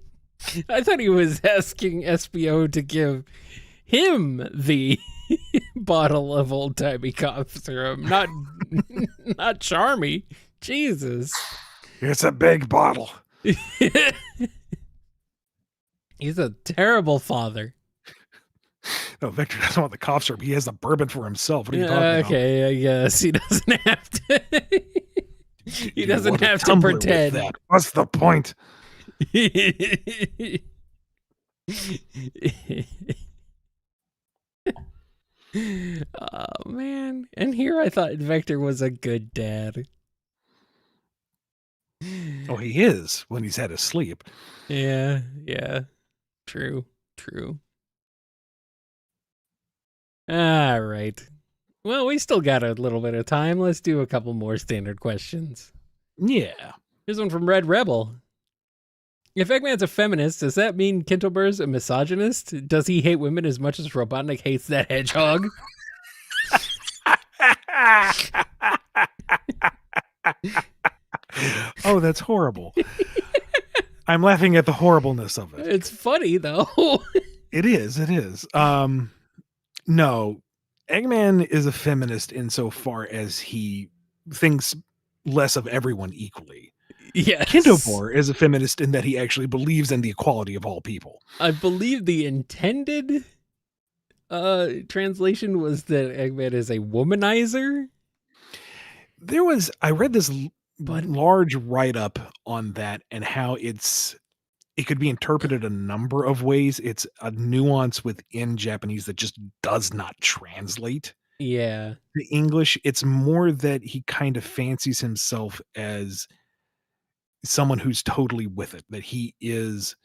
SBO to give him the bottle of old-timey cough syrup, not Charmy. Jesus. It's a big bottle. He's a terrible father. No, Victor doesn't want the cough syrup. He has the bourbon for himself. What are you talking about? Okay, I guess he doesn't have to. He doesn't have to pretend. That. What's the point? Oh man! And here I thought Vector was a good dad. Oh, he is when he's had his sleep. Yeah. True. All right. Well, we still got a little bit of time. Let's do a couple more standard questions. Yeah. Here's one from Red Rebel. If Eggman's a feminist, does that mean Kintelber's a misogynist? Does he hate women as much as Robotnik hates that hedgehog? Oh, that's horrible. I'm laughing at the horribleness of it. It's funny, though. It is. No, Eggman is a feminist insofar as he thinks less of everyone equally. Yes. Kindobor is a feminist in that he actually believes in the equality of all people. I believe the intended translation was that Eggman is a womanizer. I read this large write-up on that and how it could be interpreted a number of ways. It's a nuance within Japanese that just does not translate. Yeah. The English, it's more that he kind of fancies himself as someone who's totally with it, that he is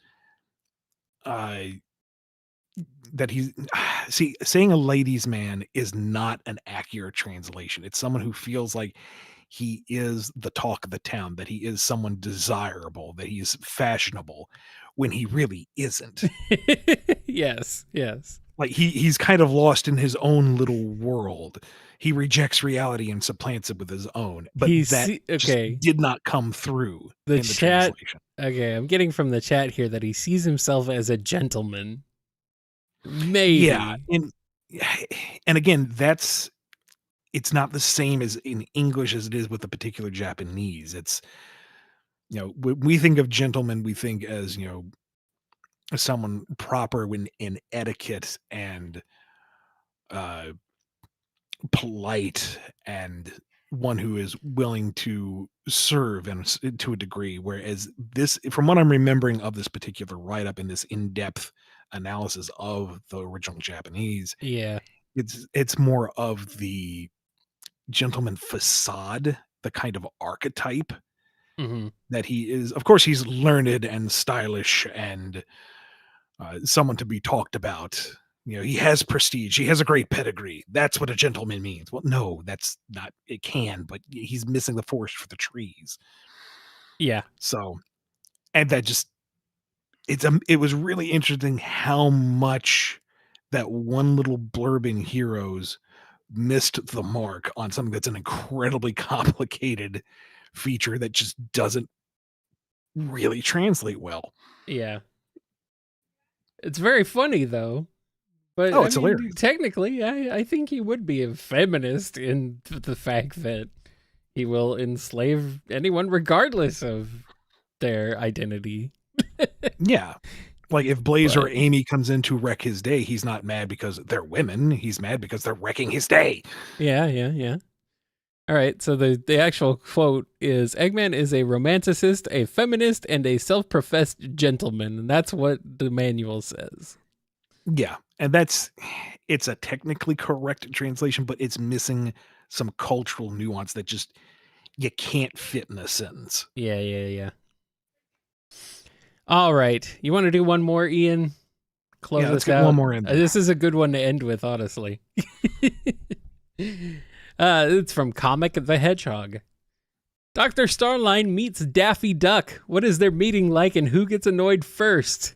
saying a ladies' man is not an accurate translation. It's someone who feels like he is the talk of the town, that he is someone desirable, that he is fashionable, when he really isn't. Yes. Like he's kind of lost in his own little world. He rejects reality and supplants it with his own. But just did not come through in the chat. Translation. Okay, I'm getting from the chat here that he sees himself as a gentleman. Maybe. Yeah. And again, it's not the same as in English as it is with the particular Japanese. It's, when we think of gentleman, we think as, someone proper in etiquette and polite and one who is willing to serve and to a degree. Whereas this, from what I'm remembering of this particular write-up in this in-depth analysis of the original Japanese, yeah, it's more of the gentleman facade, the kind of archetype Mm-hmm. that he is. Of course, he's learned and stylish and someone to be talked about. You know, he has prestige. He has a great pedigree. That's what a gentleman means. Well, no, that's not. It can, but he's missing the forest for the trees. Yeah. So, and that just it was really interesting how much that one little blurb in Heroes missed the mark on something that's an incredibly complicated feature that just doesn't really translate well. Yeah. It's very funny though. But Oh, I it's mean, hilarious. technically, I think he would be a feminist in the fact that he will enslave anyone regardless of their identity. Yeah. Like if Blaze or But- Amy comes in to wreck his day, he's not mad because they're women. He's mad because they're wrecking his day. Yeah. All right, so the actual quote is Eggman is a romanticist, a feminist, and a self-professed gentleman. And that's what the manual says. Yeah. And it's a technically correct translation, but it's missing some cultural nuance that just you can't fit in a sentence. Yeah. All right. You want to do one more, Ian? Close Yeah, let's us get out. one more in there. This is a good one to end with, honestly. It's from Comic the Hedgehog. Dr. Starline meets Daffy Duck. What is their meeting like and who gets annoyed first?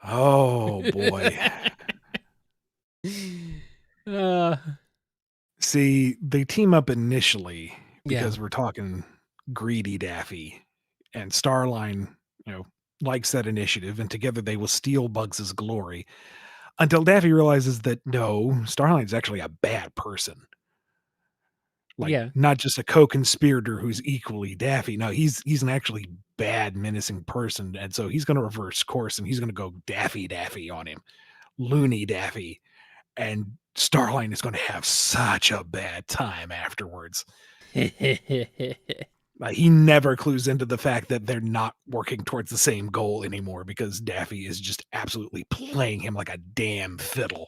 Oh boy. See, they team up initially because we're talking greedy Daffy, and Starline, likes that initiative, and together they will steal Bugs' glory until Daffy realizes that no, Starline's actually a bad person. Not just a co-conspirator who's equally Daffy. No, he's an actually bad, menacing person, and so he's going to reverse course and he's going to go Daffy on him, loony Daffy, and Starline is going to have such a bad time afterwards. He never clues into the fact that they're not working towards the same goal anymore because Daffy is just absolutely playing him like a damn fiddle.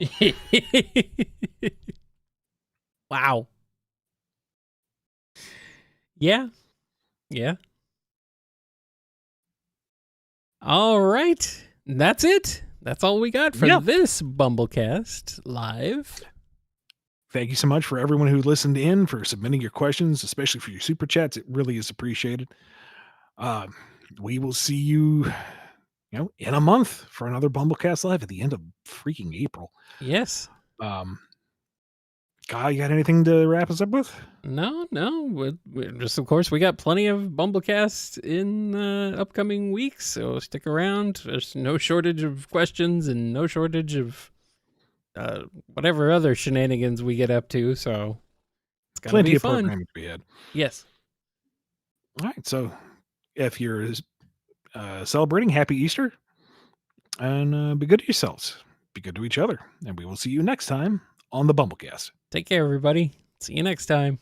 Wow. Yeah. All right. That's it. That's all we got for this BumbleKast live. Thank you so much for everyone who listened in, for submitting your questions, especially for your super chats. It really is appreciated. We will see you, in a month for another BumbleKast live at the end of freaking April. Yes. Guy, you got anything to wrap us up with? No. We just, of course, we got plenty of BumbleKast in upcoming weeks, so stick around. There's no shortage of questions and no shortage of whatever other shenanigans we get up to, so it's gonna Plenty be of fun. programming to be had. Yes. All right, so if you're celebrating, happy Easter, and be good to yourselves. Be good to each other, and we will see you next time on the BumbleKast. Take care, everybody. See you next time.